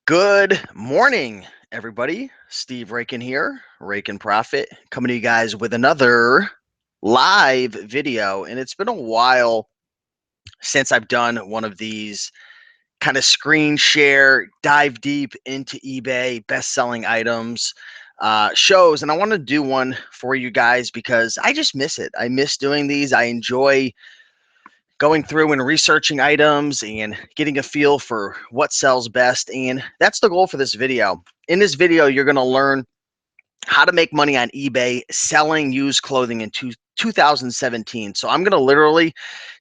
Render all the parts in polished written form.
Good morning, everybody. Steve Raiken here, Raiken Profit, coming to you guys with another live video. And it's been a while since I've done one of these kind of screen share, dive deep into eBay, best-selling items shows. And I want to do one for you guys because I just miss it. I miss doing these. I enjoy going through and researching items and getting a feel for what sells best. And that's the goal for this video. In this video, you're going to learn how to make money on eBay selling used clothing in 2017. So I'm going to literally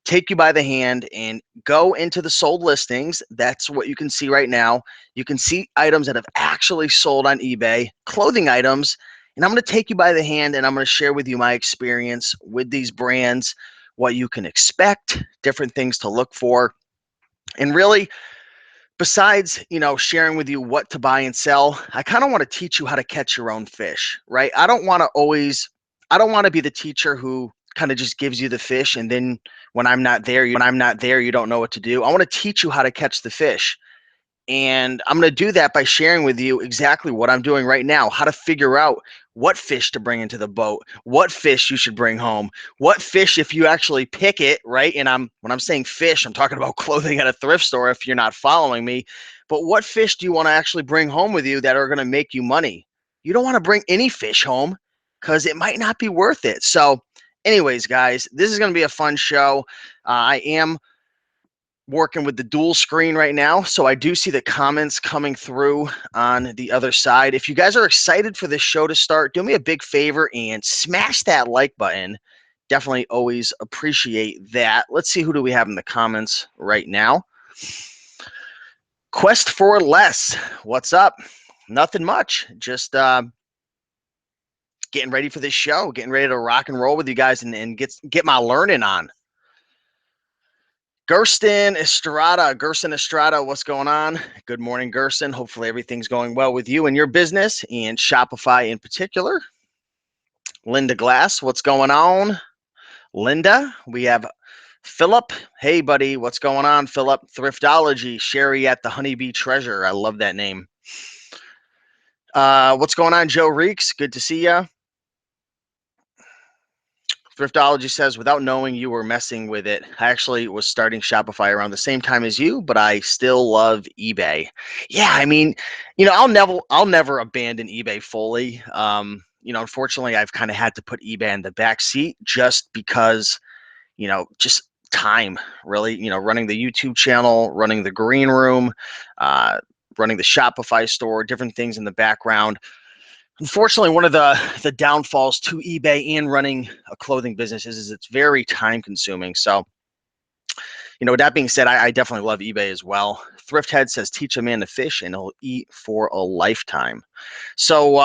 take you by the hand and go into the sold listings. That's what you can see right now. You can see items that have actually sold on eBay, clothing items. And I'm going to take you by the hand and I'm going to share with you my experience with these brands, what you can expect, different things to look for. And really, besides, sharing with you what to buy and sell, I kind of want to teach you how to catch your own fish, right? I don't want to be the teacher who kind of just gives you the fish and then when I'm not there, you don't know what to do. I want to teach you how to catch the fish. And I'm going to do that by sharing with you exactly what I'm doing right now, how to figure out what fish to bring into the boat, what fish you should bring home, what fish if you actually pick it, right? And when I'm saying fish, I'm talking about clothing at a thrift store if you're not following me. But what fish do you want to actually bring home with you that are going to make you money? You don't want to bring any fish home because it might not be worth it. So anyways, guys, this is going to be a fun show. I am working with the dual screen right now, so I do see the comments coming through on the other side. If you guys are excited for this show to start, do me a big favor and smash that like button. Definitely always appreciate that. Let's see, who do we have in the comments right now? Quest for Less, what's up? Nothing much, just getting ready for this show, getting ready to rock and roll with you guys and get my learning on. Gersten Estrada, what's going on? Good morning, Gersten. Hopefully everything's going well with you and your business and Shopify in particular. Linda Glass, what's going on? Linda, we have Philip. Hey, buddy, what's going on, Philip? Thriftology, Sherry at the Honeybee Treasure. I love that name. What's going on, Joe Reeks? Good to see you. Thriftology says, without knowing you were messing with it, I actually was starting Shopify around the same time as you, but I still love eBay. Yeah, I mean, I'll never abandon eBay fully. Unfortunately, I've kind of had to put eBay in the back seat just because, just time, really. Running the YouTube channel, running the green room, running the Shopify store, different things in the background. Unfortunately, one of the downfalls to eBay and running a clothing business is it's very time consuming. So, with that being said, I definitely love eBay as well. Thrifthead says, teach a man to fish and he'll eat for a lifetime. So,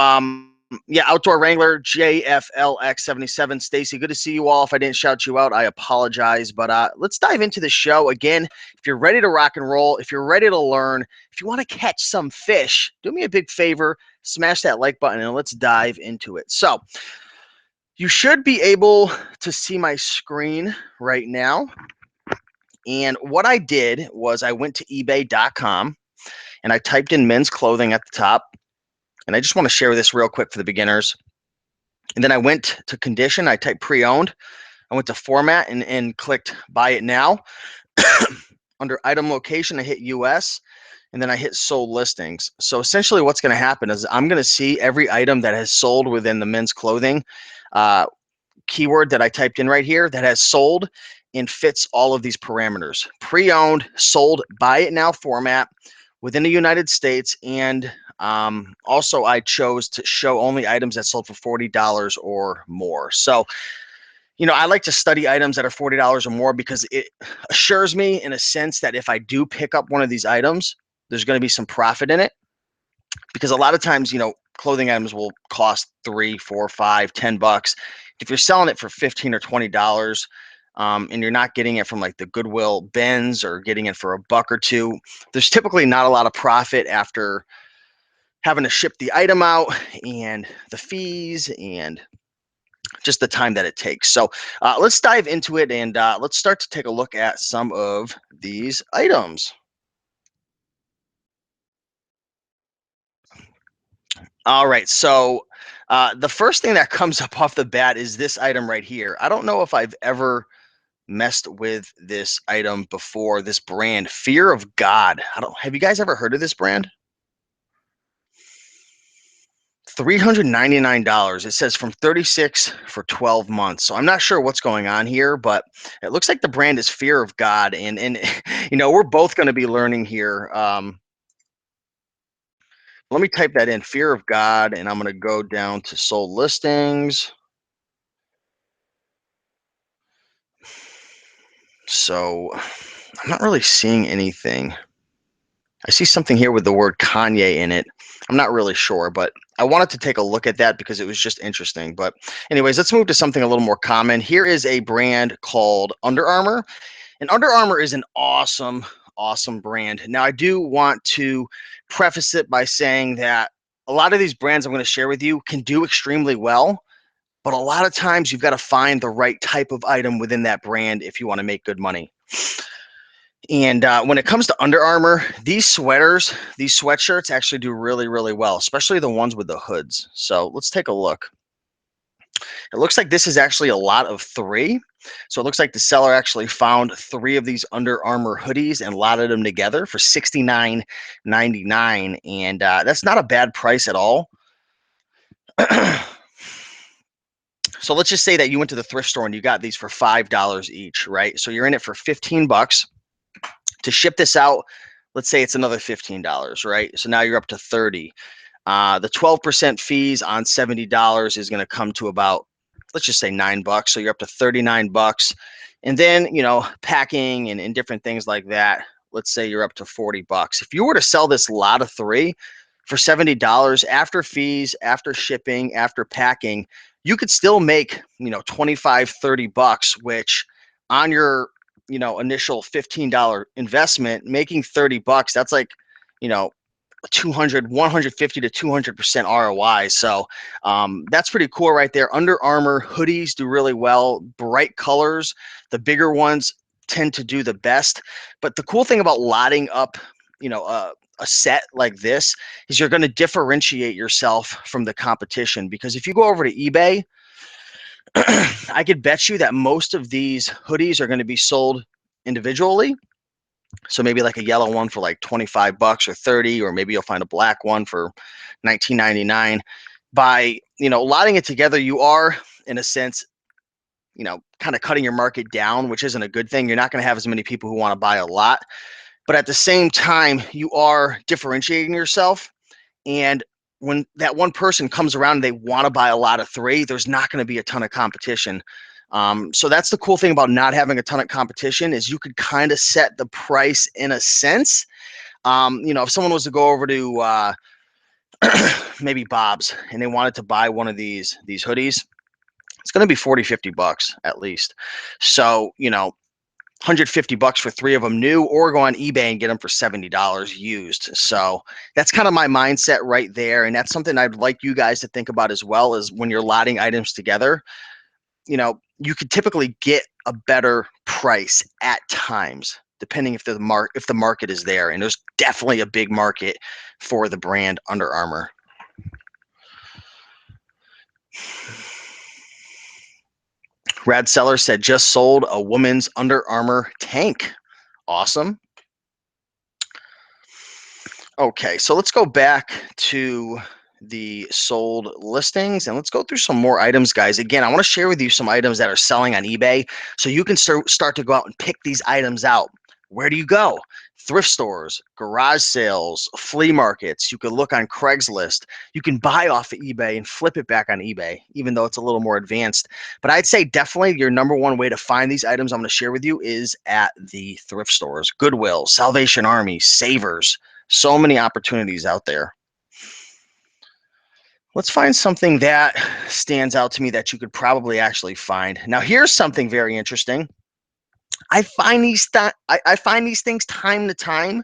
yeah, Outdoor Wrangler, JFLX77, Stacy, good to see you all. If I didn't shout you out, I apologize. But let's dive into the show. Again, if you're ready to rock and roll, if you're ready to learn, if you want to catch some fish, do me a big favor, smash that like button and let's dive into it. So you should be able to see my screen right now. And what I did was I went to ebay.com and I typed in men's clothing at the top. And I just want to share this real quick for the beginners. And then I went to condition. I typed pre-owned. I went to format and clicked buy it now. Under item location, I hit US. And then I hit sold listings. So essentially what's going to happen is I'm going to see every item that has sold within the men's clothing keyword that I typed in right here that has sold and fits all of these parameters. Pre-owned, sold, buy it now format within the United States. And also I chose to show only items that sold for $40 or more. So, I like to study items that are $40 or more because it assures me in a sense that if I do pick up one of these items, there's going to be some profit in it. Because a lot of times, clothing items will cost $3, $4, $5, $10. If you're selling it for $15 or $20, and you're not getting it from like the Goodwill bins or getting it for $1 or $2, there's typically not a lot of profit after having to ship the item out and the fees and just the time that it takes. So let's dive into it and let's start to take a look at some of these items. All right. So the first thing that comes up off the bat is this item right here. I don't know if I've ever messed with this item before. This brand, Fear of God. I don't. Have you guys ever heard of this brand? $399. It says from 36 for 12 months. So I'm not sure what's going on here, but it looks like the brand is Fear of God, and we're both going to be learning here. Let me type that in, Fear of God, and I'm going to go down to sold listings. So I'm not really seeing anything. I see something here with the word Kanye in it. I'm not really sure, but I wanted to take a look at that because it was just interesting. But anyways, let's move to something a little more common. Here is a brand called Under Armour. And Under Armour is an awesome, awesome brand. Now, I do want to preface it by saying that a lot of these brands I'm going to share with you can do extremely well, but a lot of times you've got to find the right type of item within that brand if you want to make good money. And when it comes to Under Armour, these sweaters, these sweatshirts actually do really, really well, especially the ones with the hoods. So let's take a look. It looks like this is actually a lot of three. So it looks like the seller actually found three of these Under Armour hoodies and lotted them together for $69.99. And that's not a bad price at all. So let's just say that you went to the thrift store and you got these for $5 each, right? So you're in it for 15 bucks. To ship this out, let's say it's another $15, right? So now you're up to 30. The 12% fees on $70 is going to come to about, let's just say $9. So you're up to 39 bucks. And then, packing and different things like that, let's say you're up to 40 bucks. If you were to sell this lot of three for $70 after fees, after shipping, after packing, you could still make, 25, 30 bucks, which on your, initial $15 investment, making 30 bucks, that's like, you know, 150 to 200% ROI. So that's pretty cool right there. Under Armour hoodies do really well. Bright colors, the bigger ones tend to do the best. But the cool thing about lotting up, a set like this is you're going to differentiate yourself from the competition, because if you go over to eBay, I could bet you that most of these hoodies are going to be sold individually. So maybe like a yellow one for like 25 bucks or 30, or maybe you'll find a black one for 19.99. By, lotting it together, you are in a sense, kind of cutting your market down, which isn't a good thing. You're not going to have as many people who want to buy a lot, but at the same time, you are differentiating yourself. And when that one person comes around and they want to buy a lot of three, there's not going to be a ton of competition. So that's the cool thing about not having a ton of competition, is you could kind of set the price in a sense. If someone was to go over to maybe Bob's and they wanted to buy one of these hoodies, it's going to be 40, 50 bucks at least. So, 150 bucks for three of them new, or go on eBay and get them for $70 used. So that's kind of my mindset right there. And that's something I'd like you guys to think about as well, as when you're lotting items together, you could typically get a better price at times, depending if the market is there. And there's definitely a big market for the brand Under Armour. Rad Seller said, just sold a woman's Under Armour tank. Awesome. Okay, so let's go back to the sold listings and let's go through some more items, guys. Again, I want to share with you some items that are selling on eBay so you can start to go out and pick these items out. Where do you go? Thrift stores, garage sales, flea markets. You can look on Craigslist. You can buy off of eBay and flip it back on eBay, even though it's a little more advanced. But I'd say definitely your number one way to find these items I'm going to share with you is at the thrift stores. Goodwill, Salvation Army, Savers. So many opportunities out there. Let's find something that stands out to me that you could probably actually find. Now, here's something very interesting. I find these things time to time.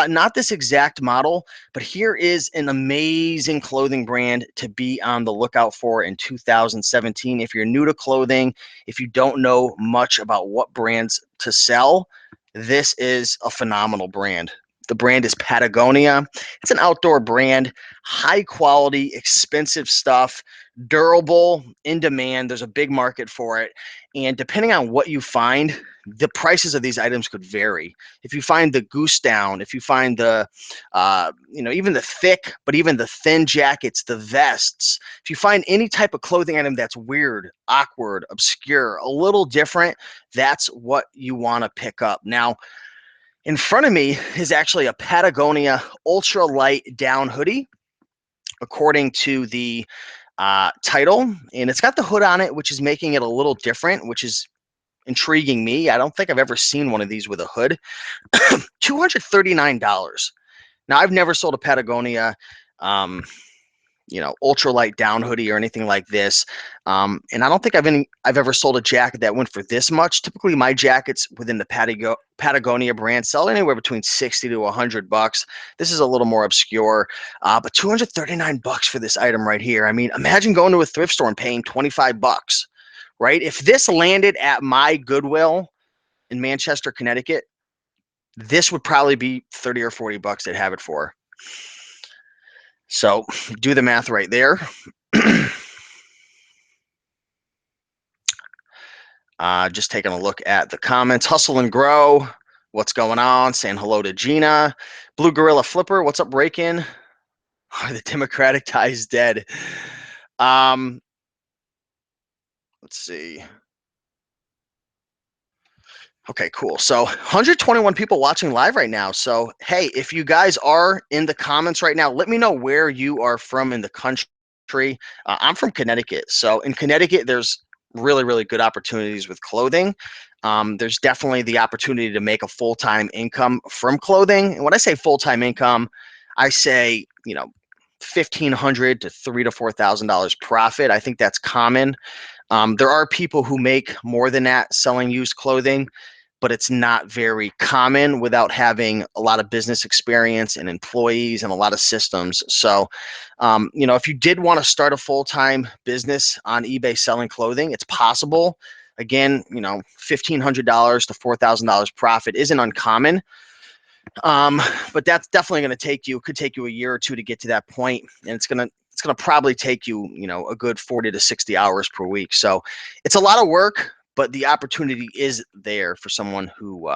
Not this exact model, but here is an amazing clothing brand to be on the lookout for in 2017. If you're new to clothing, if you don't know much about what brands to sell, this is a phenomenal brand. The brand is Patagonia. It's an outdoor brand, high quality, expensive stuff, durable, in demand. There's a big market for it. And depending on what you find, the prices of these items could vary. If you find the goose down, if you find the, even the thick, but even the thin jackets, the vests, if you find any type of clothing item that's weird, awkward, obscure, a little different, that's what you want to pick up. Now, in front of me is actually a Patagonia ultralight down hoodie, according to the title, and it's got the hood on it, which is making it a little different, which is intriguing me. I don't think I've ever seen one of these with a hood. $239. Now, I've never sold a Patagonia ultralight down hoodie or anything like this. And I don't think I've ever sold a jacket that went for this much. Typically, my jackets within the Patagonia brand sell anywhere between 60 to $100. This is a little more obscure, but $239 for this item right here. I mean, imagine going to a thrift store and paying $25, right? If this landed at my Goodwill in Manchester, Connecticut, this would probably be 30 or $40 they'd have it for. So do the math right there. Just taking a look at the comments. Hustle and Grow, what's going on? Saying hello to Gina. Blue Gorilla Flipper, what's up, Raiken? Are the Democratic ties dead? Let's see. Okay, cool. So 121 people watching live right now. So, hey, if you guys are in the comments right now, let me know where you are from in the country. I'm from Connecticut. So in Connecticut, there's really, really good opportunities with clothing. There's definitely the opportunity to make a full-time income from clothing. And when I say full-time income, I say, $1,500 to $3,000 to $4,000 profit. I think that's common. There are people who make more than that selling used clothing, but it's not very common without having a lot of business experience and employees and a lot of systems. So, if you did want to start a full-time business on eBay selling clothing, it's possible. Again, $1,500 to $4,000 profit isn't uncommon. But that's definitely going to could take you a year or two to get to that point, and it's going to probably take you, a good 40 to 60 hours per week. So it's a lot of work, but the opportunity is there for someone who,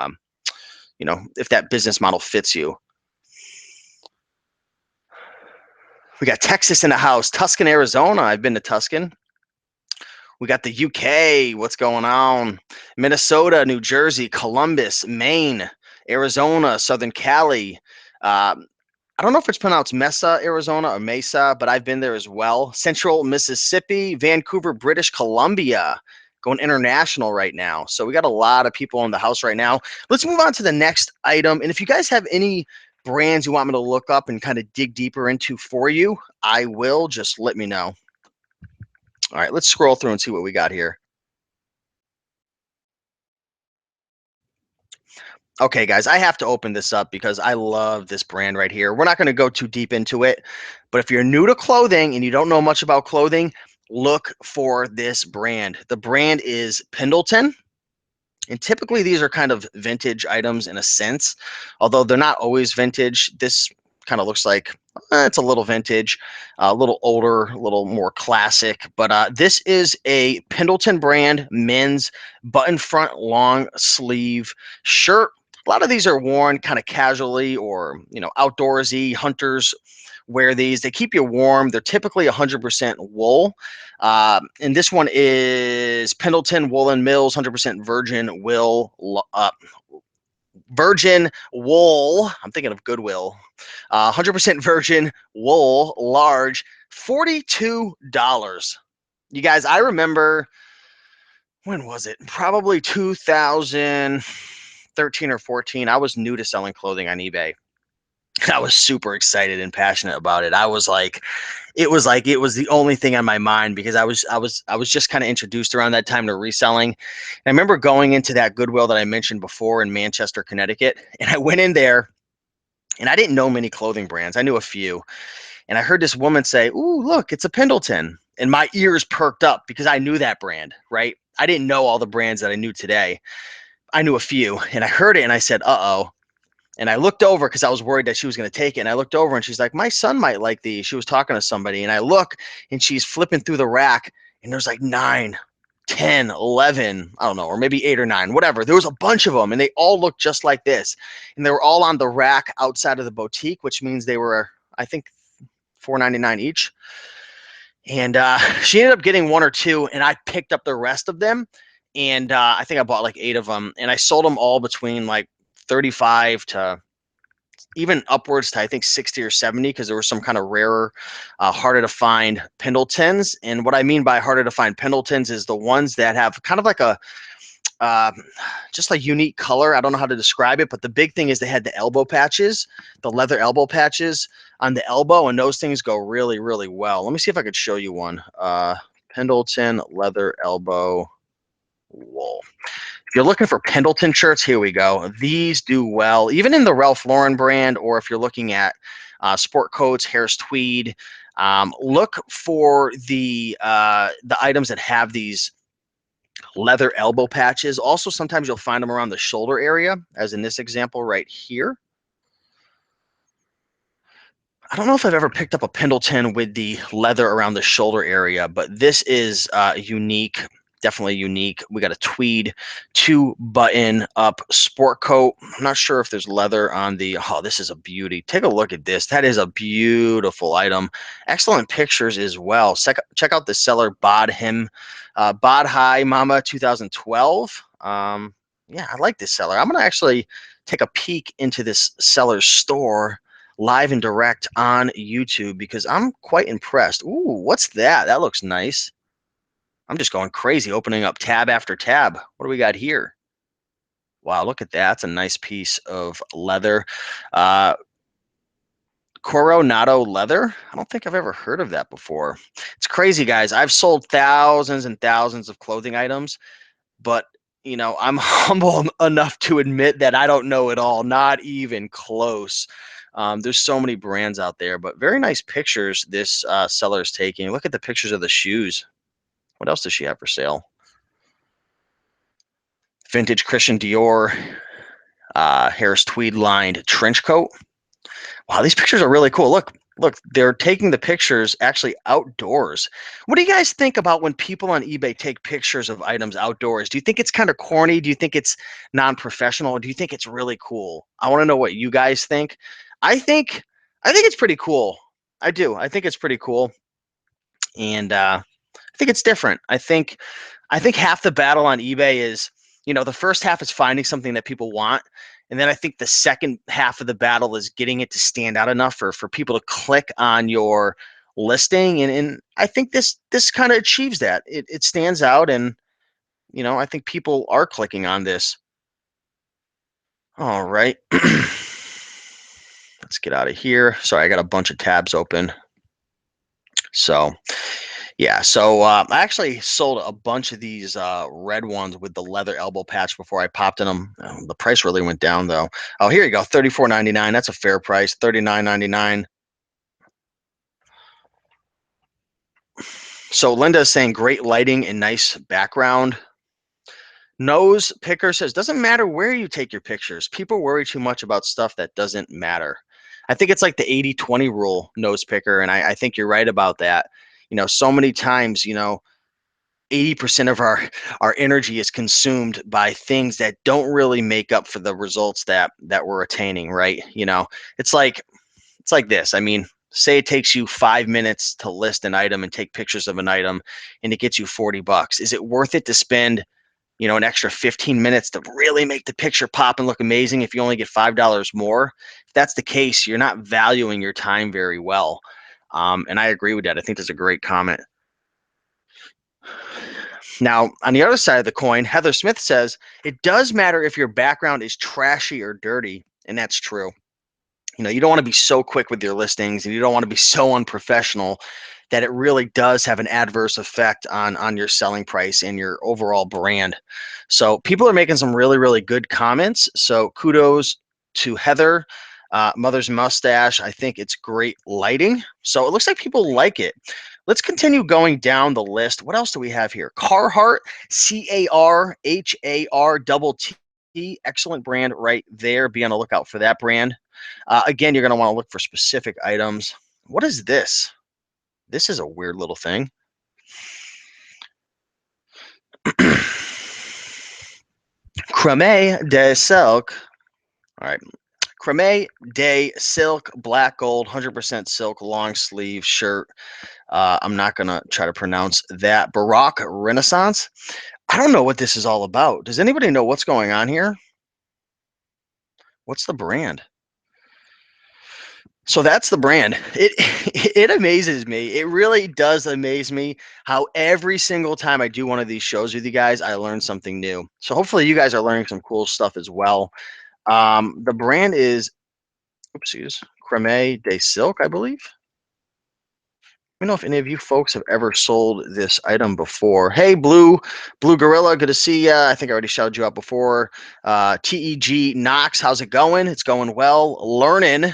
if that business model fits you. We got Texas in the house, Tucson, Arizona. I've been to Tucson. We got the UK. What's going on? Minnesota, New Jersey, Columbus, Maine, Arizona, Southern Cali. I don't know if it's pronounced Mesa, Arizona, or Mesa, but I've been there as well. Central Mississippi, Vancouver, British Columbia, going international right now. So we got a lot of people in the house right now. Let's move on to the next item. And if you guys have any brands you want me to look up and kind of dig deeper into for you, I will. Just let me know. All right, let's scroll through and see what we got here. Okay, guys, I have to open this up because I love this brand right here. We're not going to go too deep into it, but if you're new to clothing and you don't know much about clothing, look for this brand. The brand is Pendleton. And typically these are kind of vintage items in a sense, although they're not always vintage. This kind of looks like it's a little vintage, a little older, a little more classic. But this is a Pendleton brand men's button front long sleeve shirt. A lot of these are worn kind of casually or, outdoorsy. Hunters wear these. They keep you warm. They're typically 100% wool. And this one is Pendleton Woolen Mills, 100% virgin wool. I'm thinking of Goodwill. 100% virgin wool, large, $42. You guys, I remember, when was it? Probably 2013 or 14. I was new to selling clothing on eBay. I was super excited and passionate about it. It was the only thing on my mind because I was just kind of introduced around that time to reselling. And I remember going into that Goodwill that I mentioned before in Manchester, Connecticut, and I went in there and I didn't know many clothing brands. I knew a few. And I heard this woman say, "Ooh, look, it's a Pendleton." And my ears perked up because I knew that brand, right? I didn't know all the brands that I knew today. I knew a few, and I heard it and I said, "Uh-oh." And I looked over because I was worried that she was going to take it. And I looked over and she's like, my son might like these. She was talking to somebody. And I look and she's flipping through the rack and there's like 9, 10, 11, I don't know, or maybe 8 or 9, whatever. There was a bunch of them and they all looked just like this. And they were all on the rack outside of the boutique, which means they were, I think, $4.99 each. And she ended up getting 1 or 2 and I picked up the rest of them. And I think I bought like 8 of them and I sold them all between like 35 to even upwards to I think 60 or 70 because there were some kind of rarer, harder to find Pendletons. And what I mean by harder to find Pendletons is the ones that have kind of like a uh, just a unique color. I don't know how to describe it, but the big thing is they had the elbow patches, the leather elbow patches on the elbow, and those things go really, really well. Let me see if I could show you one. Pendleton leather elbow wool. If you're looking for Pendleton shirts, here we go. These do well, even in the Ralph Lauren brand, or if you're looking at sport coats, Harris Tweed. Look for the items that have these leather elbow patches. Also, sometimes you'll find them around the shoulder area, as in this example right here. I don't know if I've ever picked up a Pendleton with the leather around the shoulder area, but this is unique, definitely unique. We got a tweed 2-button up sport coat. I'm not sure if there's leather on the, oh, this is a beauty. Take a look at this. That is a beautiful item. Excellent pictures as well. Check out the seller Bod High Mama 2012. Yeah, I like this seller. I'm going to actually take a peek into this seller's store live and direct on YouTube because I'm quite impressed. Ooh, what's that? That looks nice. I'm just going crazy opening up tab after tab. What do we got here? Wow, look at that. That's a nice piece of leather. Coronado leather. I don't think I've ever heard of that before. It's crazy, guys. I've sold thousands and thousands of clothing items, but you know, I'm humble enough to admit that I don't know it all, not even close. There's so many brands out there, but very nice pictures this seller is taking. Look at the pictures of the shoes. What else does she have for sale? Vintage Christian Dior, Harris Tweed lined trench coat. Wow, these pictures are really cool. Look, they're taking the pictures actually outdoors. What do you guys think about when people on eBay take pictures of items outdoors? Do you think it's kind of corny? Do you think it's non-professional? Do you think it's really cool? I want to know what you guys think. I think I think it's pretty cool. I do. I think it's pretty cool. And I think it's different. I think half the battle on eBay is, the first half is finding something that people want. And then I think the second half of the battle is getting it to stand out enough for people to click on your listing. And I think this kind of achieves that. It stands out and I think people are clicking on this. All right. Let's get out of here. Sorry, I got a bunch of tabs open. So yeah, so I actually sold a bunch of these red ones with the leather elbow patch before I popped in them. The price really went down though. Oh, here you go, $34.99. That's a fair price. $39.99. So Linda is saying great lighting and nice background. Nose Picker says doesn't matter where you take your pictures. People worry too much about stuff that doesn't matter. I think it's like the 80-20 rule, Nose Picker, and I think you're right about that. So many times, 80% of our energy is consumed by things that don't really make up for the results that we're attaining, right? It's like this. I mean, say it takes you 5 minutes to list an item and take pictures of an item and it gets you $40. Is it worth it to spend an extra 15 minutes to really make the picture pop and look amazing if you only get $5 more? If that's the case, you're not valuing your time very well. And I agree with that. I think that's a great comment. Now, on the other side of the coin, Heather Smith says, it does matter if your background is trashy or dirty. And that's true. You don't want to be so quick with your listings and you don't want to be so unprofessional that it really does have an adverse effect on your selling price and your overall brand. So people are making some really, really good comments. So kudos to Heather. Mother's Mustache, I think it's great lighting. So it looks like people like it. Let's continue going down the list. What else do we have here? Carhartt, CARHAR double T. excellent brand right there. Be on the lookout for that brand. Again, you're going to want to look for specific items. What is this? This is a weird little thing. Creme de silk. All right. Creme de silk, black gold, 100% silk, long sleeve shirt. I'm not going to try to pronounce that. Baroque Renaissance. I don't know what this is all about. Does anybody know what's going on here? What's the brand? So that's the brand. It it amazes me. It really does amaze me how every single time I do one of these shows with you guys, I learn something new. So hopefully you guys are learning some cool stuff as well. The brand is oopsies, Creme de Silk, I believe. Let me know if any of you folks have ever sold this item before. Hey, Blue Gorilla, good to see you. I think I already shouted you out before. TEG Knox, how's it going? It's going well. Learning.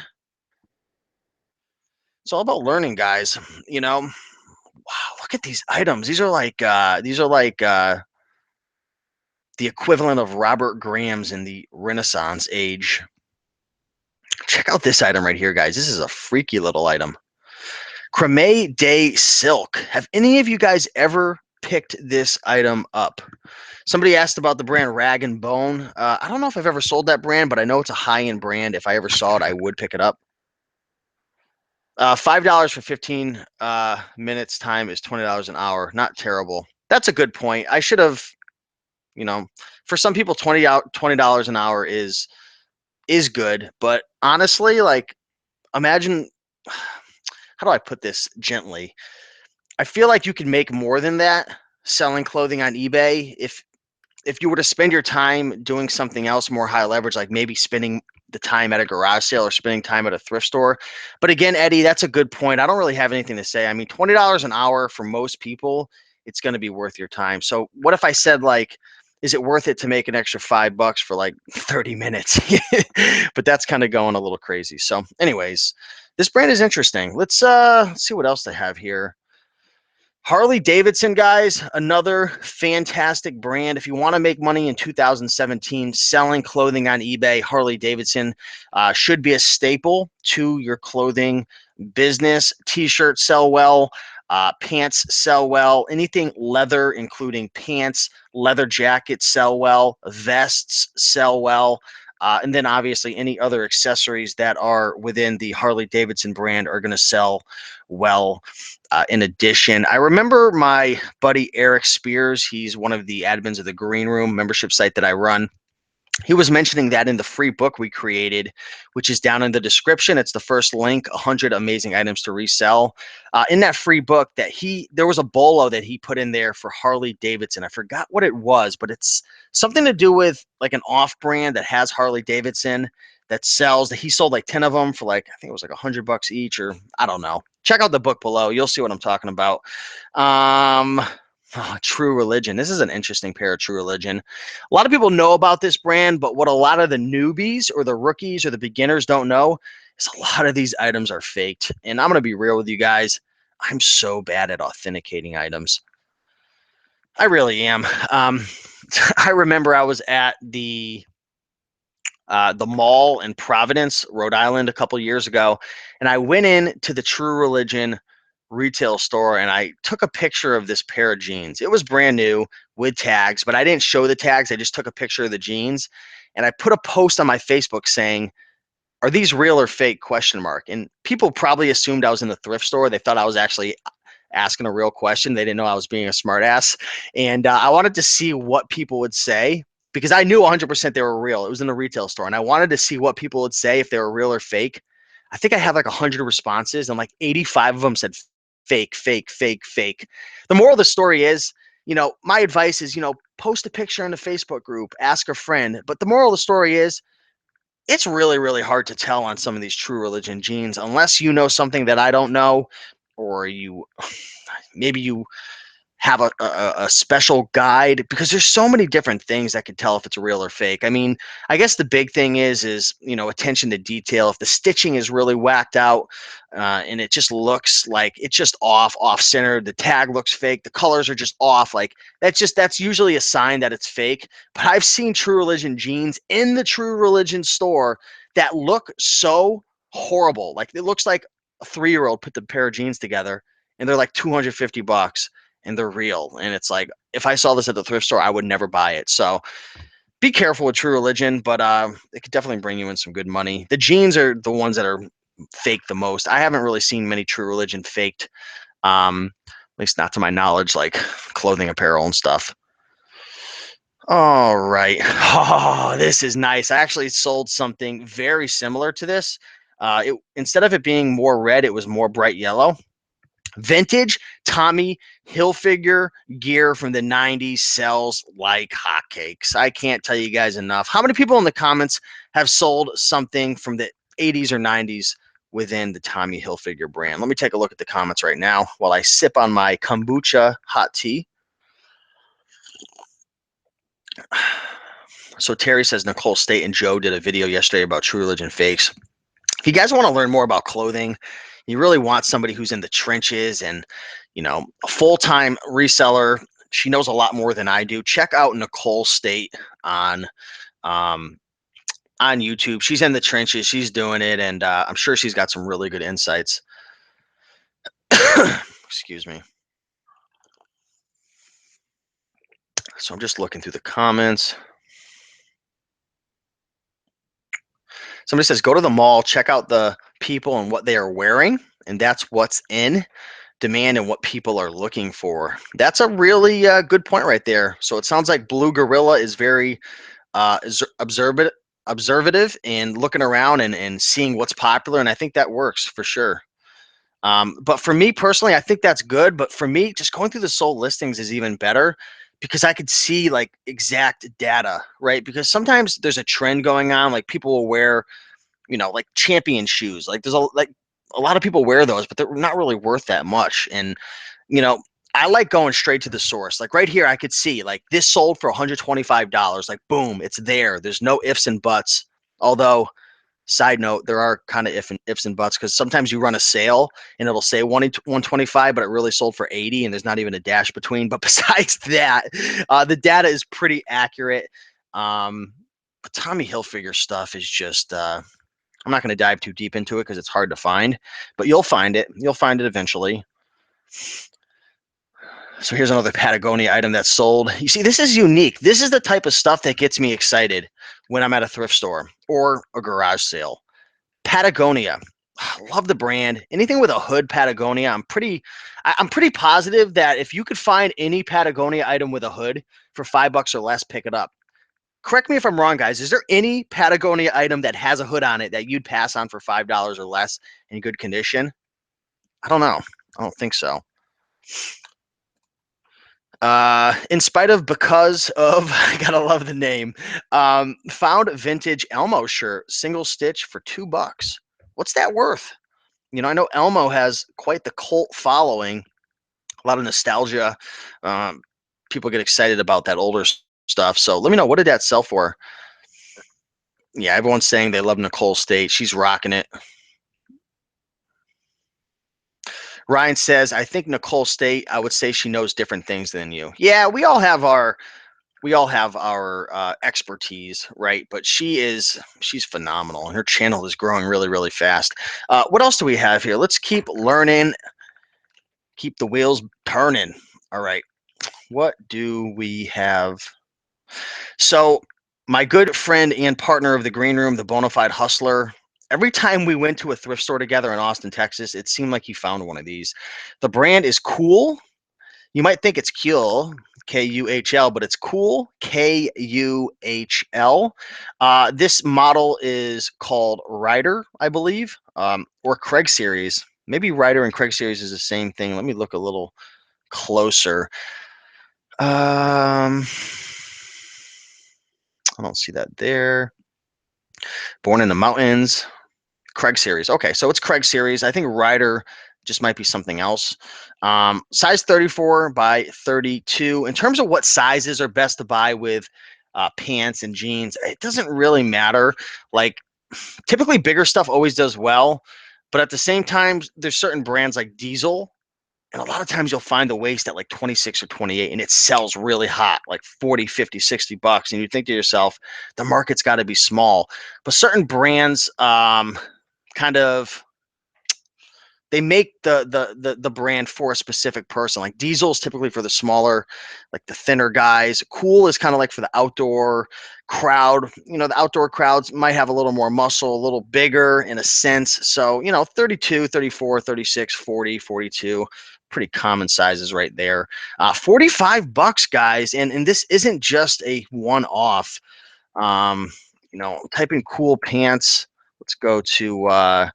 It's all about learning, guys. You know, wow, look at these items. These are like the equivalent of Robert Graham's in the Renaissance age. Check out this item right here, guys. This is a freaky little item. Creme de Silk. Have any of you guys ever picked this item up? Somebody asked about the brand Rag and Bone. I don't know if I've ever sold that brand, but I know it's a high-end brand. If I ever saw it, I would pick it up. $5 for 15 minutes time is $20 an hour. Not terrible. That's a good point. I should have, you know, for some people, $20 an hour is good. But honestly, like, imagine, how do I put this gently? I feel like you can make more than that selling clothing on eBay if you were to spend your time doing something else more high leverage, like maybe spending the time at a garage sale or spending time at a thrift store. But again, Eddie, that's a good point. I don't really have anything to say. I mean, $20 an hour for most people, it's going to be worth your time. So what if I said, like, is it worth it to make an extra $5 for like 30 minutes? But that's kind of going a little crazy. So anyways, this brand is interesting. Let's see what else they have here. Harley Davidson, guys, another fantastic brand. If you want to make money in 2017 selling clothing on eBay, Harley Davidson should be a staple to your clothing business. T-shirts sell well, pants sell well, anything leather, including pants, leather jackets sell well, vests sell well. And then obviously any other accessories that are within the Harley Davidson brand are going to sell well. In addition, I remember my buddy Eric Spears. He's one of the admins of the Green Room membership site that I run. He was mentioning that in the free book we created, which is down in the description. It's the first link, 100 amazing items to resell. In that free book, there was a bolo that he put in there for Harley Davidson. I forgot what it was, but it's something to do with like an off brand that has Harley Davidson that sells. That he sold like 10 of them for like, I think it was like $100 each, or I don't know. Check out the book below. You'll see what I'm talking about. True Religion. This is an interesting pair of True Religion. A lot of people know about this brand, but what a lot of the newbies or the rookies or the beginners don't know is a lot of these items are faked. And I'm going to be real with you guys. I'm so bad at authenticating items. I really am. I remember I was at the mall in Providence, Rhode Island, a couple years ago, and I went in to the True Religion retail store and I took a picture of this pair of jeans. It was brand new with tags, but I didn't show the tags. I just took a picture of the jeans and I put a post on my Facebook saying, "Are these real or fake?" question mark. And people probably assumed I was in the thrift store. They thought I was actually asking a real question. They didn't know I was being a smartass. And I wanted to see what people would say because I knew 100% they were real. It was in the retail store. And I wanted to see what people would say if they were real or fake. I think I had like 100 responses and like 85 of them said fake, fake, fake, fake. The moral of the story is, my advice is, post a picture in the Facebook group, ask a friend. But the moral of the story is, it's really, really hard to tell on some of these True Religion jeans unless you know something that I don't know, or maybe you have a special guide, because there's so many different things that can tell if it's real or fake. I mean, I guess the big thing is attention to detail. If the stitching is really whacked out, and it just looks like it's just off center, the tag looks fake, the colors are just off, like that's usually a sign that it's fake. But I've seen True Religion jeans in the True Religion store that look so horrible. Like it looks like a 3-year-old put the pair of jeans together, and they're like $250 and they're real. And it's like, if I saw this at the thrift store, I would never buy it. So be careful with True Religion, but it could definitely bring you in some good money. The jeans are the ones that are fake the most. I haven't really seen many True Religion faked, at least not to my knowledge, like clothing, apparel, and stuff. All right. Oh, this is nice. I actually sold something very similar to this. Instead of it being more red, it was more bright yellow. Vintage Tommy Hilfiger gear from the 90s sells like hotcakes. I can't tell you guys enough. How many people in the comments have sold something from the 80s or 90s within the Tommy Hilfiger brand? Let me take a look at the comments right now while I sip on my kombucha hot tea. So Terry says Nicole State and Joe did a video yesterday about True Religion fakes. If you guys want to learn more about clothing, you really want somebody who's in the trenches and, a full-time reseller. She knows a lot more than I do. Check out Nicole State um, on YouTube. She's in the trenches. She's doing it, and I'm sure she's got some really good insights. Excuse me. So I'm just looking through the comments. Somebody says, go to the mall, check out the people and what they are wearing, and that's what's in demand and what people are looking for. That's a really good point right there. So it sounds like Blue Gorilla is very observative and looking around and seeing what's popular, and I think that works for sure. But for me personally, I think that's good. But for me, just going through the sold listings is even better, because I could see like exact data, right? Because sometimes there's a trend going on, like people will wear, like champion shoes. Like a lot of people wear those, but they're not really worth that much. And you know, I like going straight to the source. Like right here, I could see like this sold for $125. Like boom, it's there. There's no ifs and buts. Although, side note, there are kind of ifs and buts, because sometimes you run a sale and it'll say 125, but it really sold for 80, and there's not even a dash between. But besides that, the data is pretty accurate. But Tommy Hilfiger stuff is just. I'm not going to dive too deep into it because it's hard to find, but you'll find it. You'll find it eventually. So here's another Patagonia item that's sold. You see, this is unique. This is the type of stuff that gets me excited when I'm at a thrift store or a garage sale. Patagonia. Love the brand. Anything with a hood Patagonia, I'm pretty positive that if you could find any Patagonia item with a hood for $5 or less, pick it up. Correct me if I'm wrong, guys. Is there any Patagonia item that has a hood on it that you'd pass on for $5 or less in good condition? I don't know. I don't think so. In spite of, because of, I gotta love the name. Found vintage Elmo shirt, single stitch for $2. What's that worth? I know Elmo has quite the cult following, a lot of nostalgia. People get excited about that older stuff. So let me know, what did that sell for? Yeah, everyone's saying they love Nicole State. She's rocking it. Ryan says, I think Nicole State, I would say she knows different things than you. Yeah, we all have our expertise, right? But she's phenomenal, and her channel is growing really, really fast. What else do we have here? Let's keep learning, keep the wheels turning. All right, what do we have? So my good friend and partner of the green room, the Bonafide Hustler, every time we went to a thrift store together in Austin, Texas, it seemed like he found one of these. The brand is Cool. You might think it's Kuhl, Kuhl, but it's Cool, Kuhl. This model is called Rider, I believe, or Kraig Series. Maybe Rider and Kraig Series is the same thing. Let me look a little closer. I don't see that there. Born in the Mountains, Kraig Series. Okay, so it's Kraig Series. I think Rider just might be something else. Size 34 by 32. In terms of what sizes are best to buy with pants and jeans, it doesn't really matter. Like typically bigger stuff always does well, but at the same time, there's certain brands like Diesel, and a lot of times you'll find the waist at like 26 or 28 and it sells really hot, like 40, 50, 60 bucks. And you think to yourself, the market's got to be small. But certain brands kind of they make the brand for a specific person. Like Diesel is typically for the smaller, like the thinner guys. Cool is kind of like for the outdoor crowd. You know, the outdoor crowds might have a little more muscle, a little bigger in a sense. So, you know, 32, 34, 36, 40, 42, pretty common sizes right there. 45 bucks, guys. And this isn't just a one-off. You know, type in cool pants. Let's go to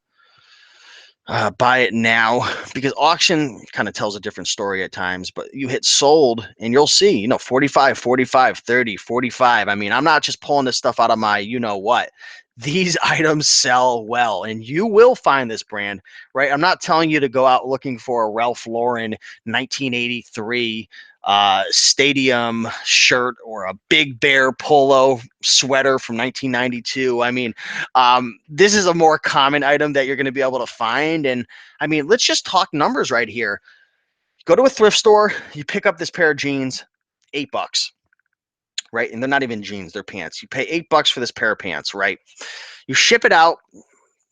buy it now, because auction kind of tells a different story at times. But you hit sold and you'll see, you know, 45, 45, 30, 45. I mean, I'm not just pulling this stuff out of my you know what. These items sell well, and you will find this brand, right? I'm not telling you to go out looking for a Ralph Lauren 1983 stadium shirt or a Big Bear polo sweater from 1992. I mean, this is a more common item that you're going to be able to find. And I mean, let's just talk numbers right here. Go to a thrift store, you pick up this pair of jeans, $8, right? And they're not even jeans, they're pants. You pay $8 for this pair of pants, right? You ship it out.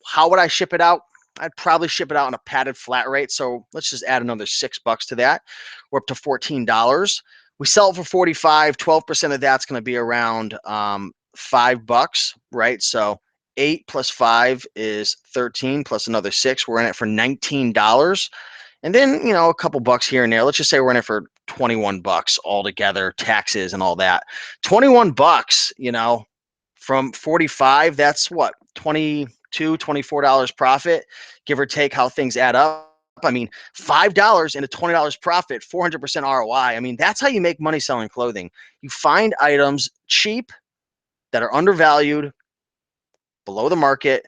How would I ship it out? I'd probably ship it out on a padded flat rate. So let's just add another $6 to that. We're up to $14. We sell it for 45. 12% of that's going to be around $5, right? So 8 plus 5 is 13 plus another 6. We're in it for $19. And then, you know, a couple bucks here and there. Let's just say we're in it for 21 bucks altogether, taxes and all that. 21 bucks, you know, from 45, that's what, $22, $24 profit, give or take how things add up. I mean, $5 and a $20 profit, 400% ROI. I mean, that's how you make money selling clothing. You find items cheap that are undervalued, below the market,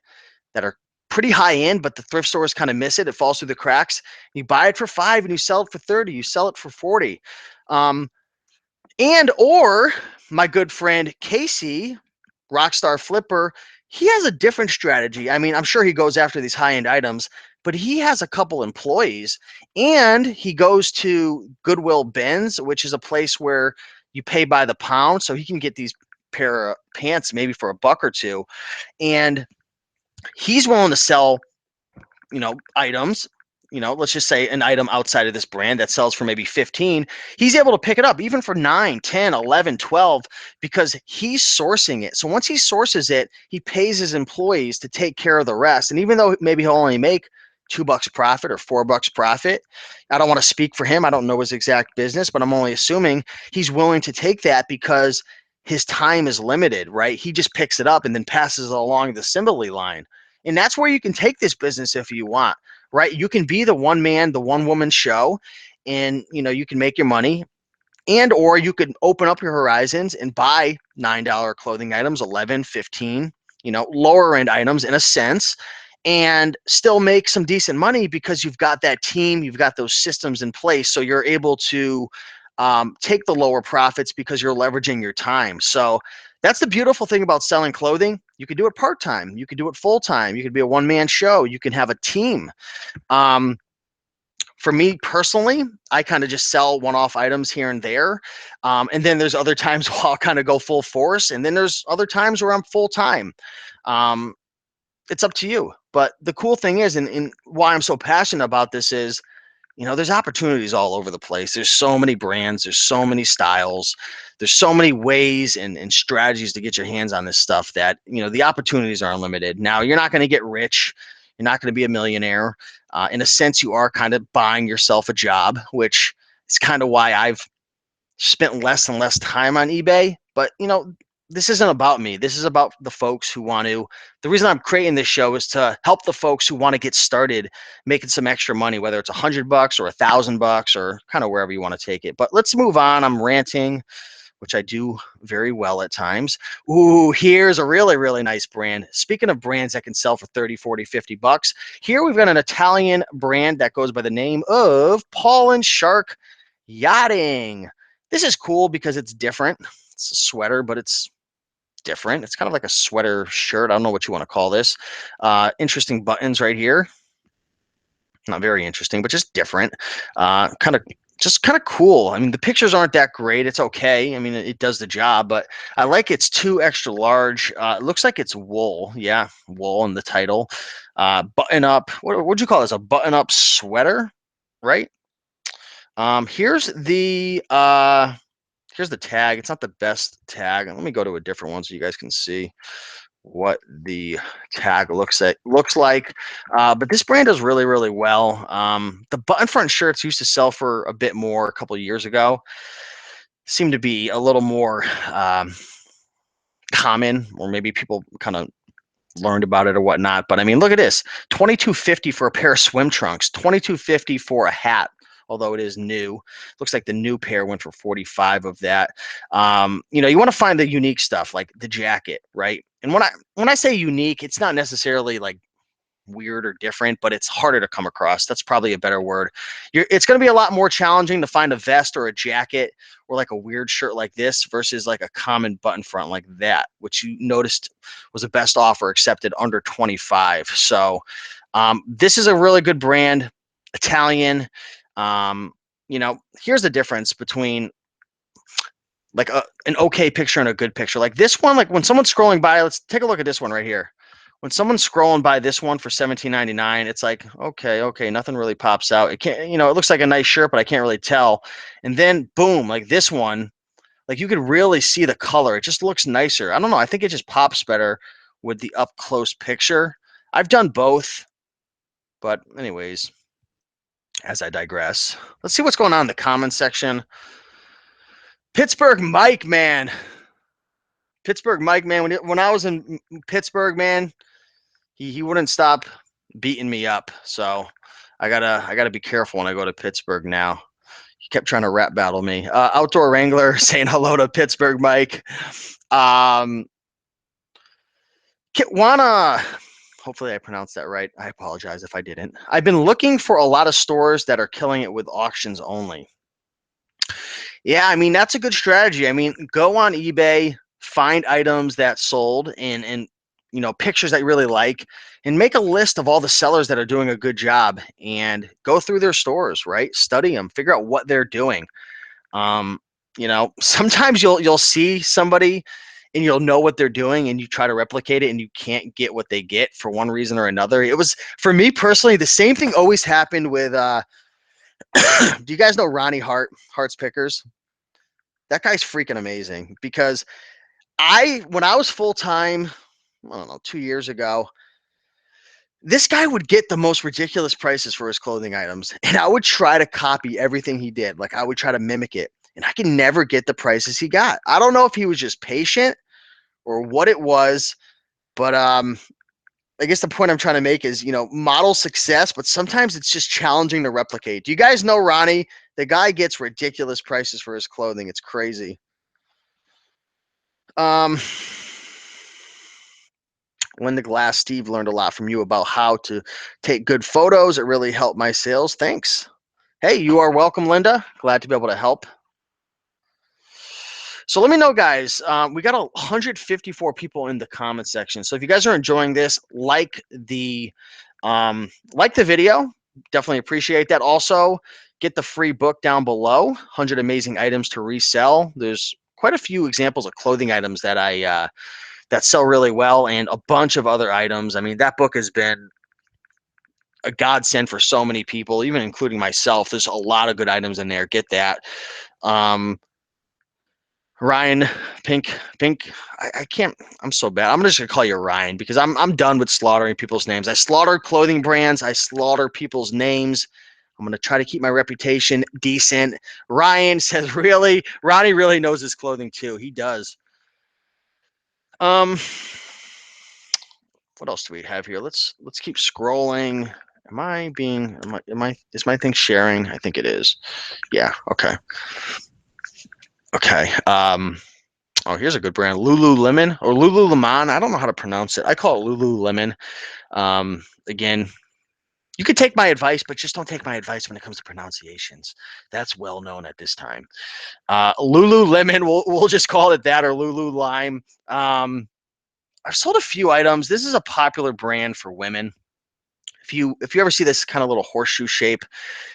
that are pretty high end, but the thrift stores kind of miss it. It falls through the cracks. You buy it for 5 and you sell it for 30. You sell it for 40. And or my good friend Casey, Rockstar Flipper, he has a different strategy. I mean, I'm sure he goes after these high-end items, but he has a couple employees, and he goes to Goodwill Bins, which is a place where you pay by the pound, so he can get these pair of pants maybe for $1 or $2, and he's willing to sell, you know, items, you know, let's just say an item outside of this brand that sells for maybe 15, he's able to pick it up even for 9, 10, 11, 12, because he's sourcing it. So once he sources it, he pays his employees to take care of the rest. And even though maybe he'll only make $2 profit or $4 profit, I don't want to speak for him. I don't know his exact business, but I'm only assuming he's willing to take that because his time is limited, right? He just picks it up and then passes it along the assembly line. And that's where you can take this business if you want, right? You can be the one man, the one woman show, and you know, you can make your money. And or you could open up your horizons and buy $9 clothing items, 11, 15, you know, lower end items in a sense, and still make some decent money because you've got that team, you've got those systems in place. So you're able to take the lower profits because you're leveraging your time. So that's the beautiful thing about selling clothing. You can do it part-time. You can do it full-time. You can be a one-man show. You can have a team. For me personally, I kind of just sell one-off items here and there. And then there's other times where I'll kind of go full force. And then there's other times where I'm full-time. It's up to you. But the cool thing is, and why I'm so passionate about this is, you know, there's opportunities all over the place. There's so many brands, there's so many styles, there's so many ways and strategies to get your hands on this stuff that, you know, the opportunities are unlimited. Now, you're not going to get rich. You're not going to be a millionaire. In a sense, you are kind of buying yourself a job, which is kind of why I've spent less and less time on eBay. But, you know, this isn't about me. This is about the folks who want to. The reason I'm creating this show is to help the folks who want to get started making some extra money, whether it's $100 or $1,000 or kind of wherever you want to take it. But let's move on. I'm ranting. which I do very well at times. Ooh, here's a really, really nice brand. Speaking of brands that can sell for 30, 40, 50 bucks, here we've got an Italian brand that goes by the name of Paul and Shark Yachting. This is cool because it's different. It's a sweater, but it's different. It's kind of like a sweater shirt. I don't know what you want to call this. Interesting buttons right here. Not very interesting, but just different. Kind of just kind of cool. I mean, the pictures aren't that great. It's okay. I mean, it does the job, but I like it's 2 extra large. It looks like it's wool. Yeah, wool in the title. Button up. What would you call this? A button up sweater, right? Here's the tag. It's not the best tag. Let me go to a different one so you guys can see what the tag looks like. But this brand does really, really well. The button front shirts used to sell for a bit more a couple of years ago. Seem to be a little more common, or maybe people kind of learned about it or whatnot. But I mean, look at this: 22.50 for a pair of swim trunks, 22.50 for a hat. Although it is new, looks like the new pair went for 45 of that. You want to find the unique stuff, like the jacket, right? And when I say unique, it's not necessarily like weird or different, but it's harder to come across. That's probably a better word. It's going to be a lot more challenging to find a vest or a jacket or like a weird shirt like this versus like a common button front like that, which you noticed was the best offer accepted under 25. So this is a really good brand, Italian. Here's the difference between like an okay picture and a good picture. Like this one, like when someone's scrolling by, let's take a look at this one right here. When someone's scrolling by this one for $17.99, it's like, okay, nothing really pops out. It can't, it looks like a nice shirt, but I can't really tell. And then boom, like this one, like you could really see the color. It just looks nicer. I don't know. I think it just pops better with the up close picture. I've done both, but anyways, as I digress, let's see what's going on in the comments section. Pittsburgh Mike, man. Pittsburgh Mike, man. When I was in Pittsburgh, man, he wouldn't stop beating me up. So I gotta be careful when I go to Pittsburgh now. He kept trying to rap battle me. Outdoor Wrangler saying hello to Pittsburgh Mike. Kitwana. Hopefully I pronounced that right. I apologize if I didn't. I've been looking for a lot of stores that are killing it with auctions only. Yeah, I mean, that's a good strategy. I mean, go on eBay, find items that sold and pictures that you really like, and make a list of all the sellers that are doing a good job and go through their stores, right? Study them, figure out what they're doing. Sometimes you'll see somebody and you'll know what they're doing and you try to replicate it and you can't get what they get for one reason or another. It was, for me personally, the same thing always happened with do you guys know Ronnie Hart's Pickers? That guy's freaking amazing because when I was full time, I don't know, 2 years ago, this guy would get the most ridiculous prices for his clothing items, and I would try to copy everything he did. Like I would try to mimic it, and I could never get the prices he got. I don't know if he was just patient or what it was, but I guess the point I'm trying to make is, model success, but sometimes it's just challenging to replicate. Do you guys know Ronnie? The guy gets ridiculous prices for his clothing. It's crazy. When the Glass Steve learned a lot from you about how to take good photos. It really helped my sales. Thanks. Hey, you are welcome, Linda. Glad to be able to help. So let me know, guys. We got 154 people in the comment section. So if you guys are enjoying this, like the video. Definitely appreciate that. Also, get the free book down below. 100 amazing items to resell. There's quite a few examples of clothing items that that sell really well, and a bunch of other items. I mean, that book has been a godsend for so many people, even including myself. There's a lot of good items in there. Get that. Ryan, Pink, I can't, I'm so bad. I'm just gonna call you Ryan because I'm done with slaughtering people's names. I slaughter clothing brands, I slaughter people's names. I'm gonna try to keep my reputation decent. Ryan says, really? Ronnie really knows his clothing too. He does. What else do we have here? Let's keep scrolling. Is my thing sharing? I think it is. Yeah, okay. Okay. Oh, here's a good brand, Lululemon or Lululemon. I don't know how to pronounce it. I call it Lululemon. Again, you could take my advice, but just don't take my advice when it comes to pronunciations. That's well known at this time. Lululemon, we'll just call it that, or Lulu Lime. I've sold a few items. This is a popular brand for women. If you ever see this kind of little horseshoe shape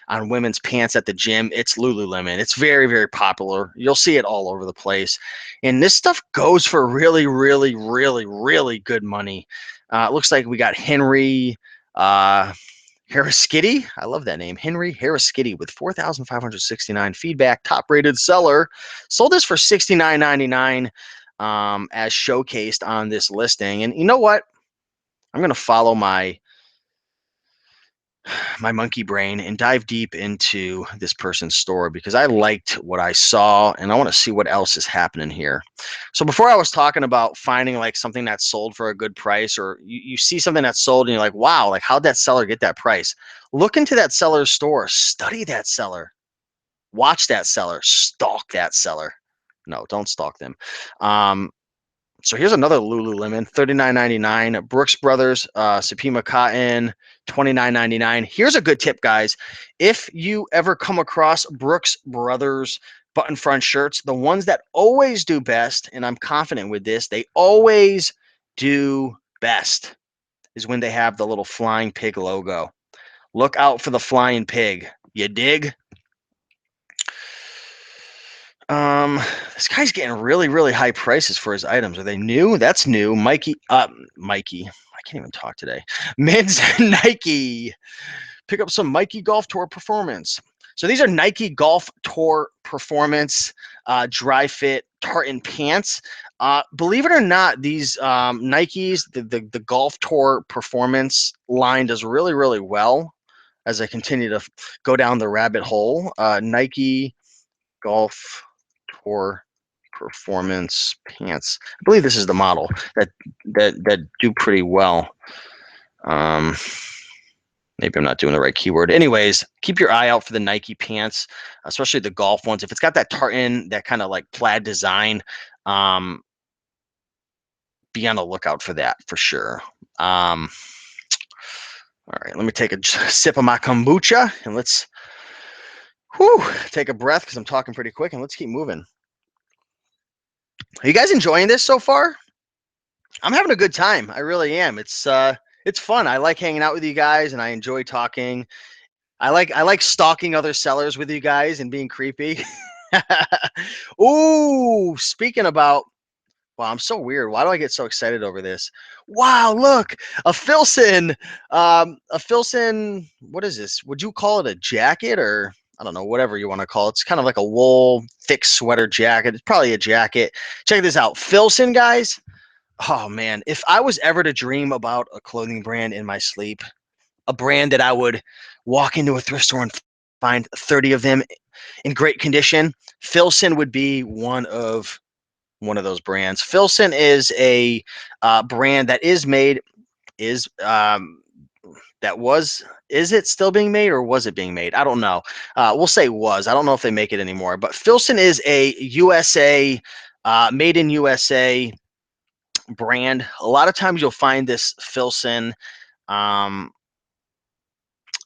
on women's pants at the gym, it's Lululemon. It's very, very popular. You'll see it all over the place. And this stuff goes for really, really, really, really good money. It looks like we got Henry Haraskitty. I love that name. Henry Haraskitty with 4,569 feedback, top rated seller. Sold this for $69.99 as showcased on this listing. And you know what? I'm going to follow my monkey brain and dive deep into this person's store because I liked what I saw and I want to see what else is happening here. So before I was talking about finding like something that's sold for a good price, or you see something that's sold and you're like, wow, like how'd that seller get that price? Look into that seller's store, study that seller, watch that seller, stalk that seller. No, don't stalk them. So here's another Lululemon, $39.99. Brooks Brothers, Supima Cotton, $29.99. Here's a good tip, guys. If you ever come across Brooks Brothers button front shirts, the ones that always do best, and I'm confident with this, they always do best, is when they have the little flying pig logo. Look out for the flying pig. You dig? This guy's getting really, really high prices for his items. Are they new? That's new. Mikey. I can't even talk today. Men's Nike. Pick up some Mikey Golf Tour Performance. So these are Nike Golf Tour Performance dry fit tartan pants. Believe it or not, these Nikes, the Golf Tour Performance line does really, really well as I continue to go down the rabbit hole. Nike Golf Tour Performance pants. I believe this is the model that do pretty well. Maybe I'm not doing the right keyword. Anyways, keep your eye out for the Nike pants, especially the golf ones. If it's got that tartan, that kind of like plaid design, be on the lookout for that for sure. All right, let me take a sip of my kombucha and let's take a breath because I'm talking pretty quick, and let's keep moving. Are you guys enjoying this so far? I'm having a good time. I really am. It's fun. I like hanging out with you guys and I enjoy talking. I like stalking other sellers with you guys and being creepy. Ooh, speaking about, wow, I'm so weird. Why do I get so excited over this? Wow, look, a Filson. A Filson, what is this? Would you call it a jacket, or I don't know, whatever you want to call it. It's kind of like a wool thick sweater jacket. It's probably a jacket. Check this out. Filson, guys. Oh man, if I was ever to dream about a clothing brand in my sleep, a brand that I would walk into a thrift store and find 30 of them in great condition, Filson would be one of those brands. Filson is a brand that is made is that was is it still being made, or was it being made? I don't know. We'll say was. I don't know if they make it anymore. But Filson is a USA made in USA brand. A lot of times you'll find this Filson um,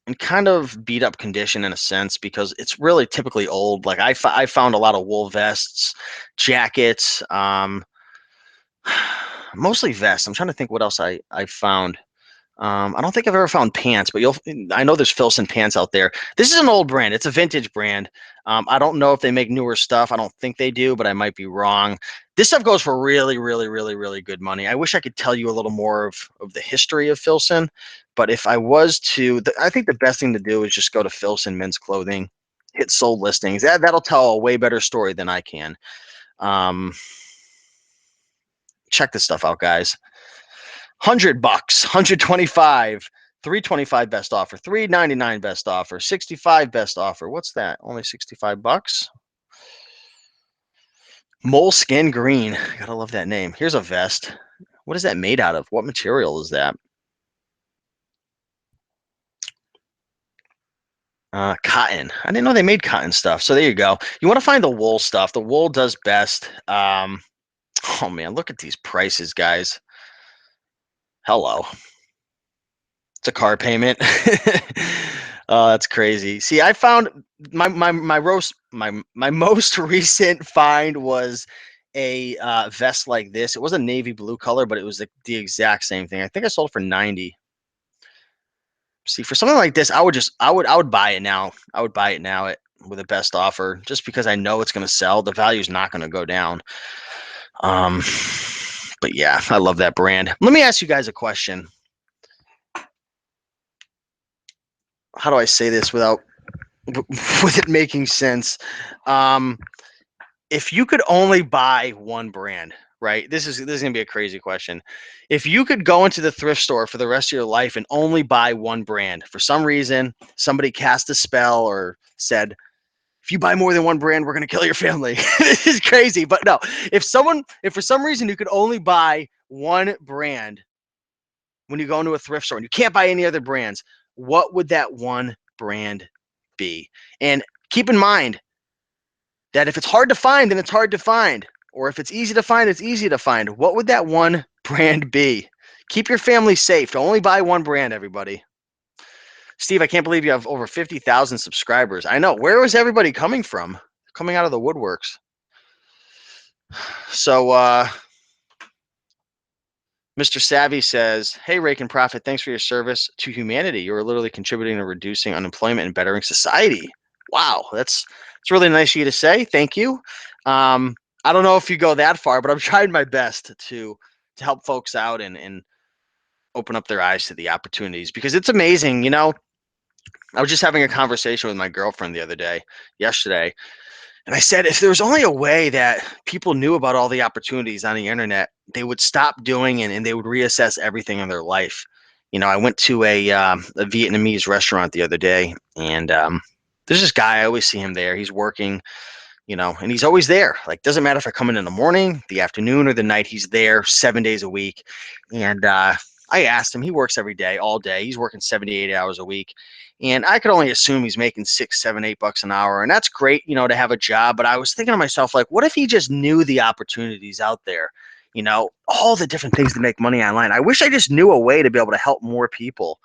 in kind of beat up condition in a sense because it's really typically old. Like I found a lot of wool vests, jackets, mostly vests. I'm trying to think what else I found. I don't think I've ever found pants, but I know there's Filson pants out there. This is an old brand. It's a vintage brand. I don't know if they make newer stuff. I don't think they do, but I might be wrong. This stuff goes for really, really, really, really good money. I wish I could tell you a little more of the history of Filson, but if I was to, I think the best thing to do is just go to Filson Men's Clothing, hit sold listings. That'll tell a way better story than I can. Um, Check this stuff out, guys. $100, 125, 325 best offer, 399 best offer, 65 best offer. What's that? Only 65 bucks. Moleskin green. Gotta love that name. Here's a vest. What is that made out of? What material is that? Cotton. I didn't know they made cotton stuff. So there you go. You want to find the wool stuff. The wool does best. Oh man, look at these prices, guys. Hello. It's a car payment. Oh, that's crazy. See, I found my most recent find was a vest like this. It was a navy blue color, but it was the exact same thing. I think I sold for 90. See, for something like this, I would buy it now. I would buy it now with the best offer, just because I know it's going to sell. The value is not going to go down. Um, but yeah, I love that brand. Let me ask you guys a question. How do I say this without with it making sense? Um, if you could only buy one brand, right? This is gonna be a crazy question. If you could go into the thrift store for the rest of your life and only buy one brand, for some reason somebody cast a spell or said, if you buy more than one brand, we're gonna kill your family. This is crazy, but no. If for some reason you could only buy one brand when you go into a thrift store and you can't buy any other brands, what would that one brand be? And keep in mind that if it's hard to find, then it's hard to find. Or if it's easy to find, it's easy to find. What would that one brand be? Keep your family safe. Only buy one brand, everybody. Steve, I can't believe you have over 50,000 subscribers. I know. Where is everybody coming from? Coming out of the woodworks. So, Mr. Savvy says, "Hey, Raiken Profit, thanks for your service to humanity. You are literally contributing to reducing unemployment and bettering society." Wow, that's really nice of you to say. Thank you. I don't know if you go that far, but I'm trying my best to help folks out and open up their eyes to the opportunities, because it's amazing. I was just having a conversation with my girlfriend yesterday, and I said, if there was only a way that people knew about all the opportunities on the internet, they would stop doing it and they would reassess everything in their life. I went to a Vietnamese restaurant the other day, and there's this guy. I always see him there. He's working, and he's always there. Like, doesn't matter if I come in the morning, the afternoon, or the night, he's there 7 days a week. And I asked him, he works every day, all day. He's working 78 hours a week. And I could only assume he's making 6, 7, $8 an hour. And that's great, to have a job. But I was thinking to myself, like, what if he just knew the opportunities out there? All the different things to make money online. I wish I just knew a way to be able to help more people,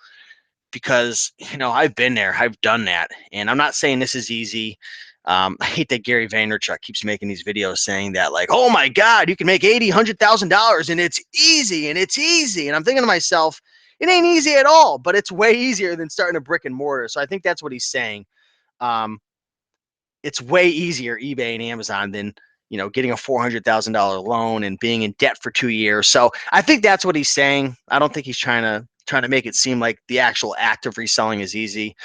because I've been there, I've done that, and I'm not saying this is easy. I hate that Gary Vaynerchuk keeps making these videos saying that, like, oh my God, you can make $100,000 and it's easy, and it's easy. And I'm thinking to myself, it ain't easy at all, but it's way easier than starting a brick and mortar. So I think that's what he's saying. Um, it's way easier, eBay and Amazon, than getting a $400,000 loan and being in debt for 2 years. So I think that's what he's saying. I don't think he's trying to make it seem like the actual act of reselling is easy,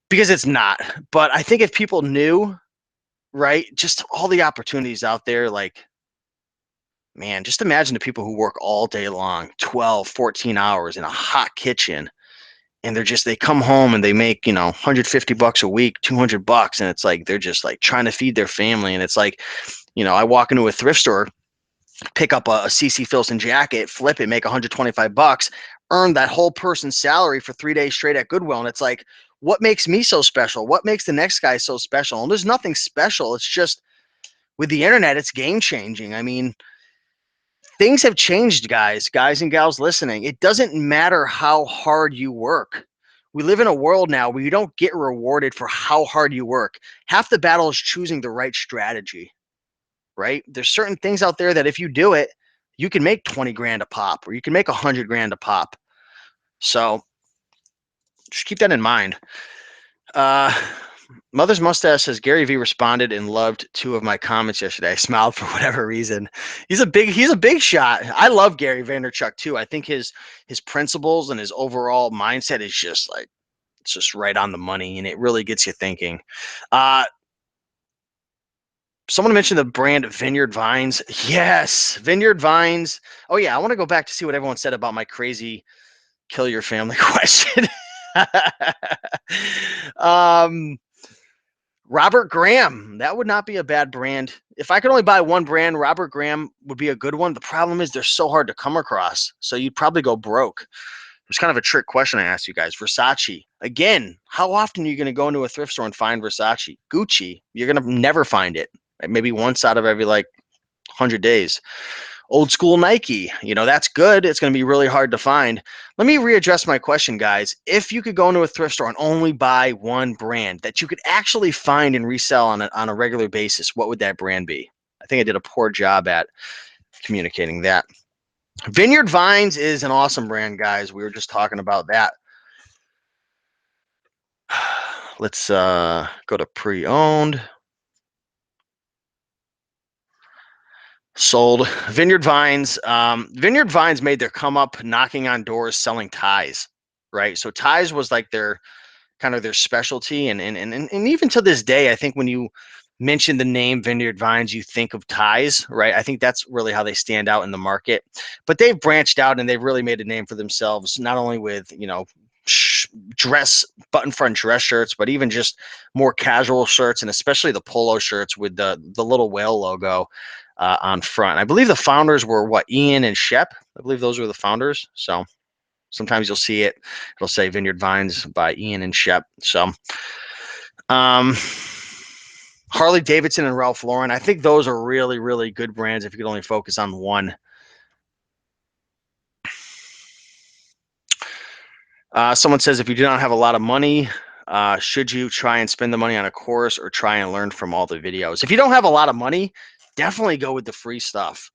because it's not. But I think if people knew, right, just all the opportunities out there, like, man, just imagine the people who work all day long, 12, 14 hours in a hot kitchen, and they come home and they make, $150 a week, $200, and it's like they're just like trying to feed their family. And it's like, I walk into a thrift store, pick up a CC Filson jacket, flip it, make $125, earn that whole person's salary for 3 days straight at Goodwill. And it's like, what makes me so special? What makes the next guy so special? And there's nothing special. It's just, with the internet, it's game changing. I mean, things have changed, guys and gals listening. It doesn't matter how hard you work. We live in a world now where you don't get rewarded for how hard you work. Half the battle is choosing the right strategy, right? There's certain things out there that if you do it, you can make 20 grand a pop, or you can make 100 grand a pop. So just keep that in mind. Mother's Mustache says, Gary V responded and loved 2 of my comments yesterday. I smiled for whatever reason. He's a big shot. I love Gary Vaynerchuk too. I think his principles and his overall mindset is just like, it's just right on the money, and it really gets you thinking. Someone mentioned the brand Vineyard Vines. Yes, Vineyard Vines. Oh yeah, I want to go back to see what everyone said about my crazy kill your family question. um, Robert Graham. That would not be a bad brand. If I could only buy one brand, Robert Graham would be a good one. The problem is they're so hard to come across, so you'd probably go broke. It's kind of a trick question I asked you guys. Versace. Again, how often are you going to go into a thrift store and find Versace? Gucci, you're going to never find it. Maybe once out of every like 100 days. Old school Nike, that's good. It's going to be really hard to find. Let me readdress my question, guys. If you could go into a thrift store and only buy one brand that you could actually find and resell on a regular basis, what would that brand be? I think I did a poor job at communicating that. Vineyard Vines is an awesome brand, guys. We were just talking about that. Let's go to pre-owned. Sold. Vineyard Vines. Vineyard Vines made their come up knocking on doors selling ties, right? So ties was like their kind of their specialty. And even to this day, I think when you mention the name Vineyard Vines, you think of ties, right? I think that's really how they stand out in the market. But they've branched out and they've really made a name for themselves, not only with, dress button front dress shirts, but even just more casual shirts, and especially the polo shirts with the little whale logo on front. I believe the founders were Ian and Shep. I believe those were the founders. So sometimes you'll see it. It'll say Vineyard Vines by Ian and Shep. So Harley Davidson and Ralph Lauren. I think those are really, really good brands if you could only focus on one. Someone says, if you do not have a lot of money, should you try and spend the money on a course or try and learn from all the videos? If you don't have a lot of money, definitely go with the free stuff,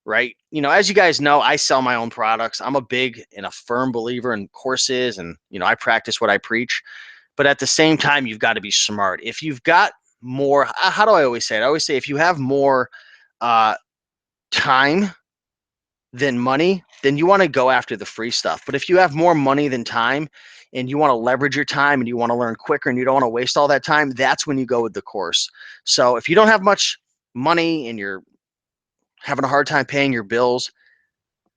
right? As you guys know, I sell my own products. I'm a big and a firm believer in courses, and, I practice what I preach. But at the same time, you've got to be smart. If you've got more, how do I always say it? I always say if you have more time than money, then you want to go after the free stuff. But if you have more money than time and you want to leverage your time and you want to learn quicker and you don't want to waste all that time, that's when you go with the course. So if you don't have much money and you're having a hard time paying your bills,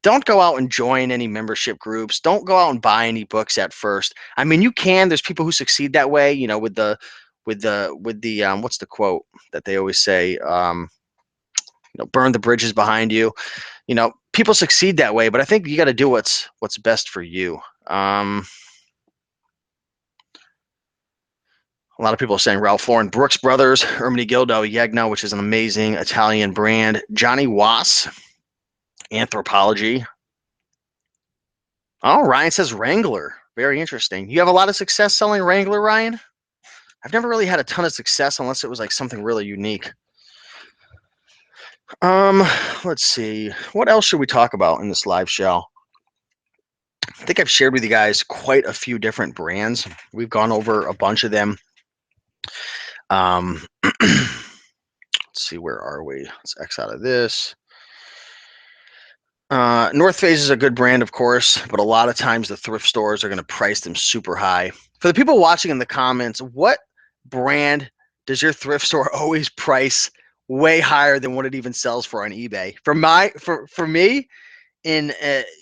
don't go out and join any membership groups. Don't go out and buy any books at first. I mean, you can. There's people who succeed that way, with the what's the quote that they always say? Burn the bridges behind you. People succeed that way, but I think you got to do what's best for you. A lot of people are saying Ralph Lauren, Brooks Brothers, Ermenegildo, Yegno, which is an amazing Italian brand, Johnny Was, Anthropology. Oh, Ryan says Wrangler. Very interesting. You have a lot of success selling Wrangler, Ryan? I've never really had a ton of success unless it was like something really unique. Let's see. What else should we talk about in this live show? I think I've shared with you guys quite a few different brands. We've gone over a bunch of them. Let's see, where are we? Let's X out of this. North Face is a good brand, of course, but a lot of times the thrift stores are going to price them super high. For the people watching in the comments, what brand does your thrift store always price way higher than what it even sells for on eBay? For me, in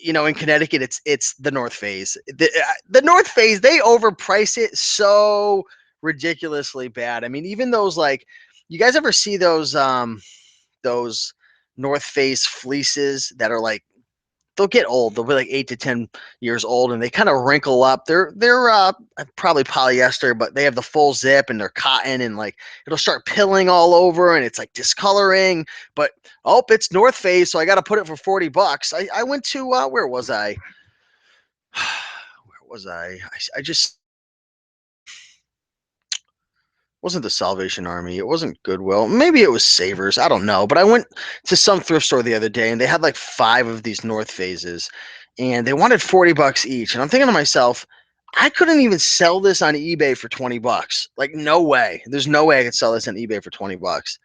in Connecticut, it's the North Face. The North Face, they overprice it so ridiculously bad. I mean, even those, like, you guys ever see those North Face fleeces that are like, they'll get old. They'll be like 8 to 10 years old, and they kind of wrinkle up. They're probably polyester, but they have the full zip and they're cotton, and like it'll start pilling all over, and it's like discoloring. But it's North Face, so I got to put it for $40. I went to where was I? Where was I? I just wasn't the Salvation Army. It wasn't Goodwill. Maybe it was Savers. I don't know. But I went to some thrift store the other day, and they had like 5 of these North Faces, and they wanted $40 each. And I'm thinking to myself, I couldn't even sell this on eBay for $20. Like, no way. There's no way I could sell this on eBay for $20.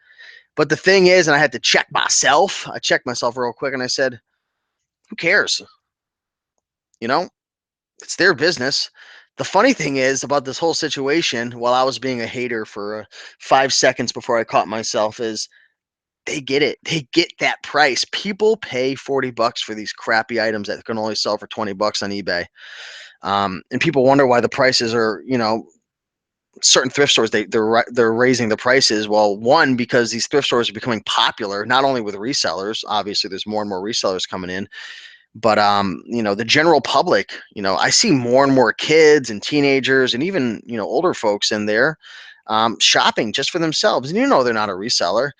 But the thing is, and I had to check myself. I checked myself real quick, and I said, who cares? It's their business. The funny thing is about this whole situation, while I was being a hater for 5 seconds before I caught myself, is they get it. They get that price. People pay $40 for these crappy items that can only sell for $20 on eBay. And people wonder why the prices are, certain thrift stores, they're raising the prices. Well, one, because these thrift stores are becoming popular, not only with resellers. Obviously, there's more and more resellers coming in. But the general public, I see more and more kids and teenagers and even older folks in there shopping just for themselves, and they're not a reseller.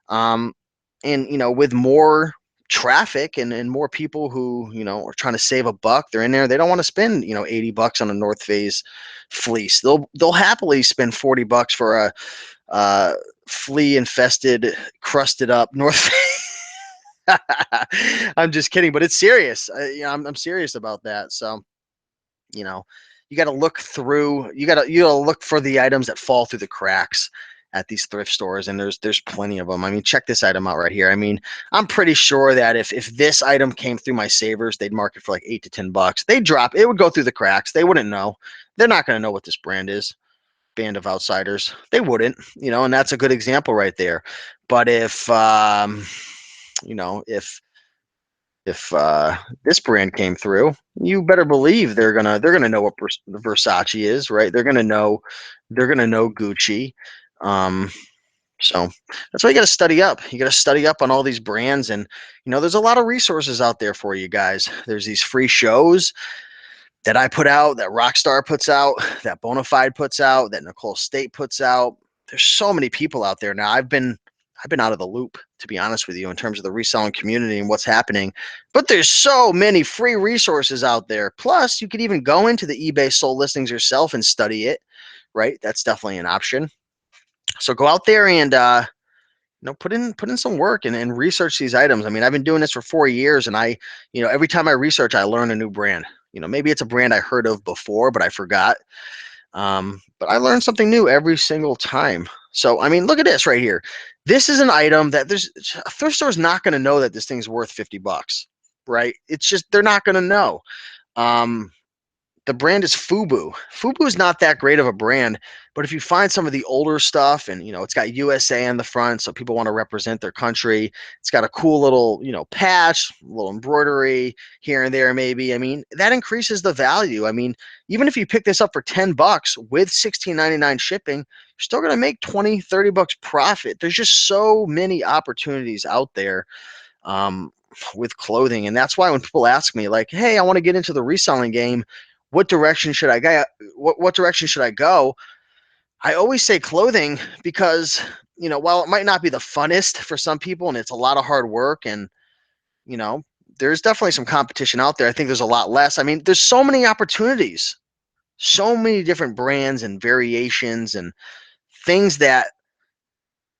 Um, and with more traffic and more people who are trying to save a buck, they're in there. They don't want to spend $80 on a North Face fleece. They'll happily spend $40 for a flea infested, crusted up North Face. I'm just kidding, but it's serious. I'm serious about that. So, you know, you got to look through. You got to look for the items that fall through the cracks at these thrift stores, and there's plenty of them. I mean, check this item out right here. I mean, I'm pretty sure that if this item came through my savers, they'd mark it for like $8 to $10. They'd drop. It would go through the cracks. They wouldn't know. They're not going to know what this brand is. Band of outsiders. They wouldn't, and that's a good example right there. But if this brand came through, you better believe they're gonna know what Versace is, right? They're gonna know Gucci. Um, so that's why you got to study up. You got to study up on all these brands, and there's a lot of resources out there for you guys. There's these free shows that I put out, that Rockstar puts out, that Bonafide puts out, that Nicole State puts out. There's so many people out there now. I've been out of the loop, to be honest with you, in terms of the reselling community and what's happening. But there's so many free resources out there. Plus, you could even go into the eBay sold listings yourself and study it, right? That's definitely an option. So go out there and put in some work and research these items. I mean, I've been doing this for 4 years, and every time I research, I learn a new brand. Maybe it's a brand I heard of before, but I forgot. But I learn something new every single time. So, I mean, look at this right here. This is an item that a thrift store is not going to know that this thing's worth $50, right? It's just they're not going to know. Um, the brand is Fubu. Fubu is not that great of a brand, but if you find some of the older stuff, and it's got USA on the front, so people want to represent their country. It's got a cool little patch, little embroidery here and there, maybe. I mean, that increases the value. I mean, even if you pick this up for $10 with $16.99 shipping, you're still going to make $20-$30 profit. There's just so many opportunities out there. With clothing, and that's why when people ask me like, hey, I want to get into the reselling game, what direction should I go? What direction should I go? I always say clothing, because while it might not be the funnest for some people and it's a lot of hard work, and you know there's definitely some competition out there, I think there's a lot less. I mean, there's so many opportunities, so many different brands and variations and things that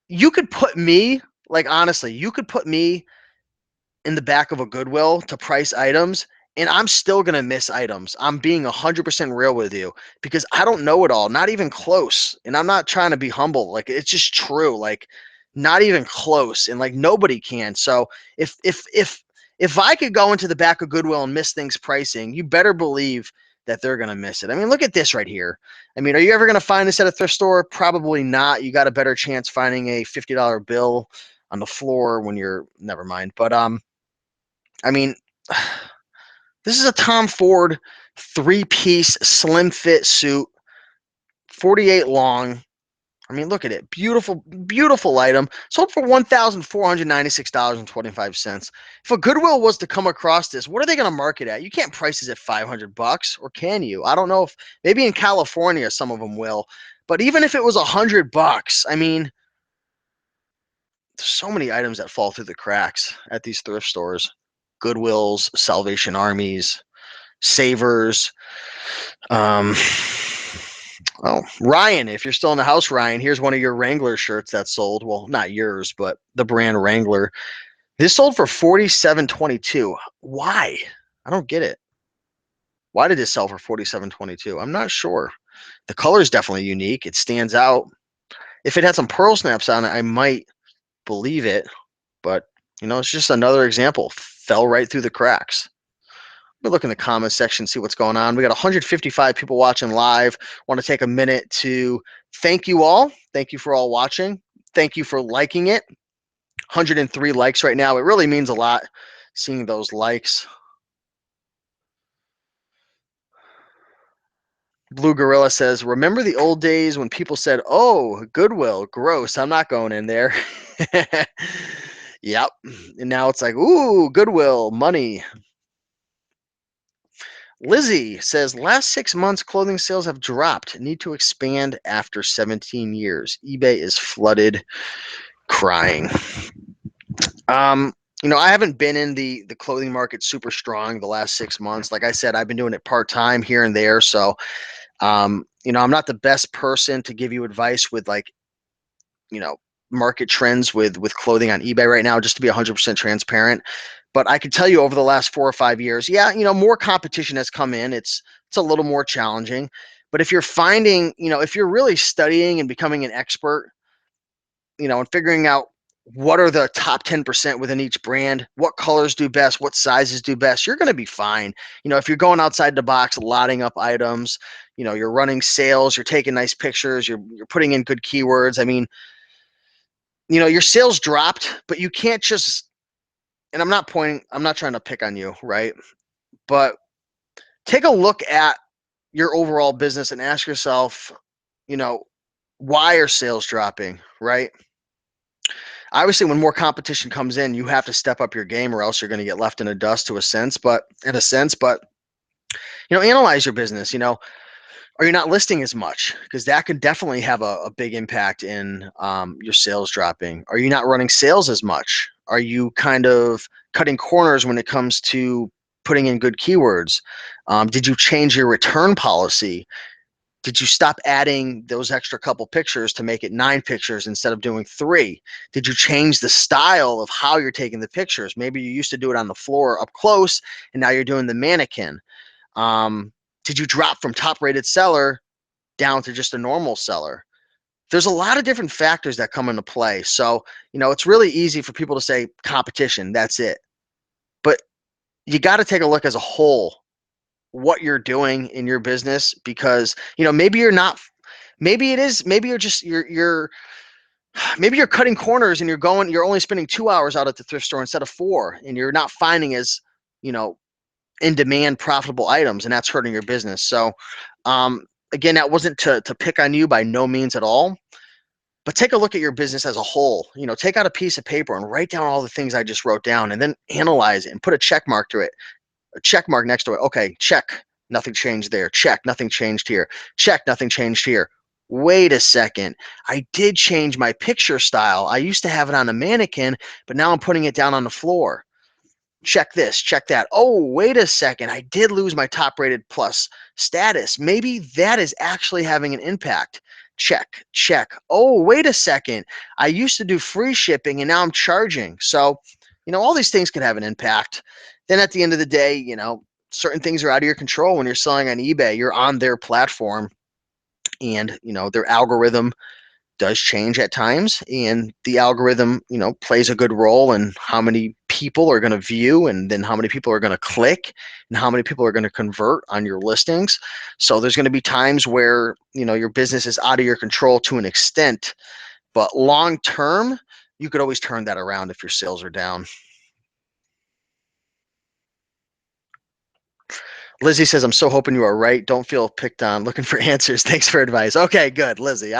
you could put me, like, honestly, you could put me in the back of a Goodwill to price items, and I'm still going to miss items. I'm being 100% real with you, because I don't know it all, not even close. And I'm not trying to be humble. Like, it's just true. Like, not even close. And like, nobody can. So if I could go into the back of Goodwill and miss things pricing, you better believe that they're going to miss it. I mean, look at this right here. I mean, are you ever going to find this at a thrift store? Probably not. You got a better chance finding a $50 bill on the floor when you're, never mind. But I mean, this is a Tom Ford 3-piece slim fit suit, 48 long. I mean, look at it. Beautiful, beautiful item. Sold for $1,496.25. If a Goodwill was to come across this, what are they going to market at? You can't price this at $500, or can you? I don't know if maybe in California some of them will. But even if it was $100, I mean, there's so many items that fall through the cracks at these thrift stores. Goodwills, Salvation Armies, Savers. Um, well, Ryan, if you're still in the house, Ryan, here's one of your Wrangler shirts that sold. Well, not yours, but the brand Wrangler. This sold for $47.22. Why? I don't get it. Why did this sell for $47.22? I'm not sure. The color is definitely unique. It stands out. If it had some pearl snaps on it, I might believe it. But it's just another example. Fell right through the cracks. We look in the comments section, see what's going on. We got 155 people watching live. Want to take a minute to thank you all. Thank you for all watching. Thank you for liking it. 103 likes right now. It really means a lot seeing those likes. Blue Gorilla says, remember the old days when people said, oh, Goodwill, gross, I'm not going in there. Yep. And now it's like, ooh, Goodwill, money. Lizzie says, last 6 months, clothing sales have dropped. Need to expand after 17 years. eBay is flooded, crying. Um, I haven't been in the clothing market super strong the last 6 months. Like I said, I've been doing it part-time here and there. So, I'm not the best person to give you advice with like, you know, market trends with clothing on eBay right now, just to be 100% transparent. But I can tell you over the last 4 or 5 years, yeah, more competition has come in. It's a little more challenging. But if you're finding, if you're really studying and becoming an expert, and figuring out what are the top 10% within each brand, what colors do best, what sizes do best, you're going to be fine. If you're going outside the box, lotting up items, you're running sales, you're taking nice pictures, you're putting in good keywords. I mean, your sales dropped, but you can't just, and I'm not trying to pick on you, right? But take a look at your overall business and ask yourself, you know, why are sales dropping, right? Obviously, when more competition comes in, you have to step up your game, or else you're going to get left in the dust to a sense. But analyze your business. Are you not listing as much? Because that could definitely have a big impact in your sales dropping. Are you not running sales as much? Are you kind of cutting corners when it comes to putting in good keywords? Did you change your return policy? Did you stop adding those extra couple pictures to make it 9 pictures instead of doing 3? Did you change the style of how you're taking the pictures? Maybe you used to do it on the floor up close, and now you're doing the mannequin. Um, did you drop from top rated seller down to just a normal seller? There's a lot of different factors that come into play. So, it's really easy for people to say competition, that's it. But you got to take a look as a whole what you're doing in your business, because, maybe you're not, maybe it is, maybe you're just, maybe you're cutting corners and you're only spending 2 hours out at the thrift store instead of 4, and you're not finding as, you know, in demand profitable items, and that's hurting your business. So, again, that wasn't to pick on you by no means at all, but take a look at your business as a whole. Take out a piece of paper and write down all the things I just wrote down, and then analyze it and put a check mark to it, a check mark next to it. Okay, check, nothing changed there. Check, nothing changed here. Check, nothing changed here. Wait a second, I did change my picture style. I used to have it on a mannequin, but now I'm putting it down on the floor. Check this, check that. Oh, wait a second, I did lose my top rated plus status. Maybe that is actually having an impact. Check, check. Oh, wait a second, I used to do free shipping and now I'm charging. So, all these things can have an impact. Then at the end of the day, certain things are out of your control. When you're selling on eBay, you're on their platform, and, their algorithm does change at times, and the algorithm plays a good role in how many people are going to view, and then how many people are going to click, and how many people are going to convert on your listings. So there's going to be times where your business is out of your control to an extent, but long term you could always turn that around if your sales are down. Lizzie says, I'm so hoping you are right. Don't feel picked on. Looking for answers. Thanks for advice. Okay, good, Lizzie.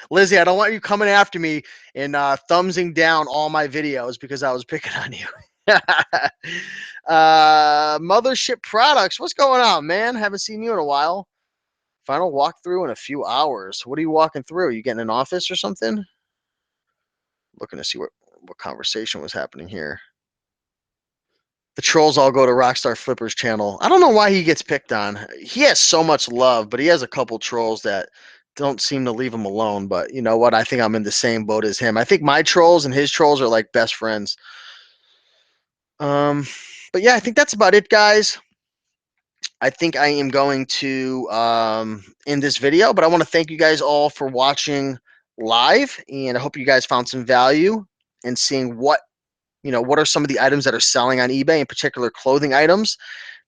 Lizzie, I don't want you coming after me and thumbsing down all my videos because I was picking on you. Mothership Products. What's going on, man? Haven't seen you in a while. Final walkthrough in a few hours. What are you walking through? Are you getting an office or something? Looking to see what conversation was happening here. The trolls all go to Rockstar Flipper's channel. I don't know why he gets picked on. He has so much love, but he has a couple trolls that don't seem to leave him alone. But you know what? I think I'm in the same boat as him. I think my trolls and his trolls are like best friends. Um, but yeah, I think that's about it, guys. I think I am going to end this video, but I want to thank you guys all for watching live, and I hope you guys found some value in seeing what are some of the items that are selling on eBay, in particular clothing items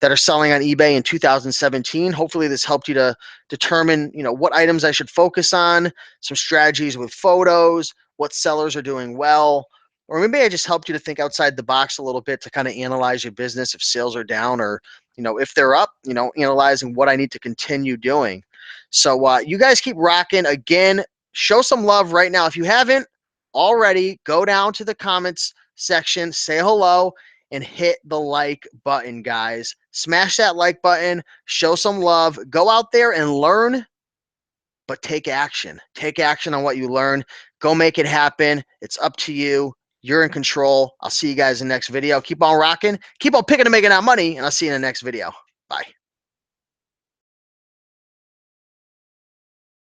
that are selling on eBay in 2017. Hopefully this helped you to determine, what items I should focus on, some strategies with photos, what sellers are doing well, or maybe I just helped you to think outside the box a little bit to kind of analyze your business if sales are down, or, if they're up, analyzing what I need to continue doing. So you guys keep rocking. Again, show some love right now. If you haven't already, go down to the comments section, say hello, and hit the like button, guys. Smash that like button, show some love, go out there and learn, but take action. Take action on what you learn. Go make it happen. It's up to you. You're in control. I'll see you guys in the next video. Keep on rocking. Keep on picking and making that money, and I'll see you in the next video. Bye.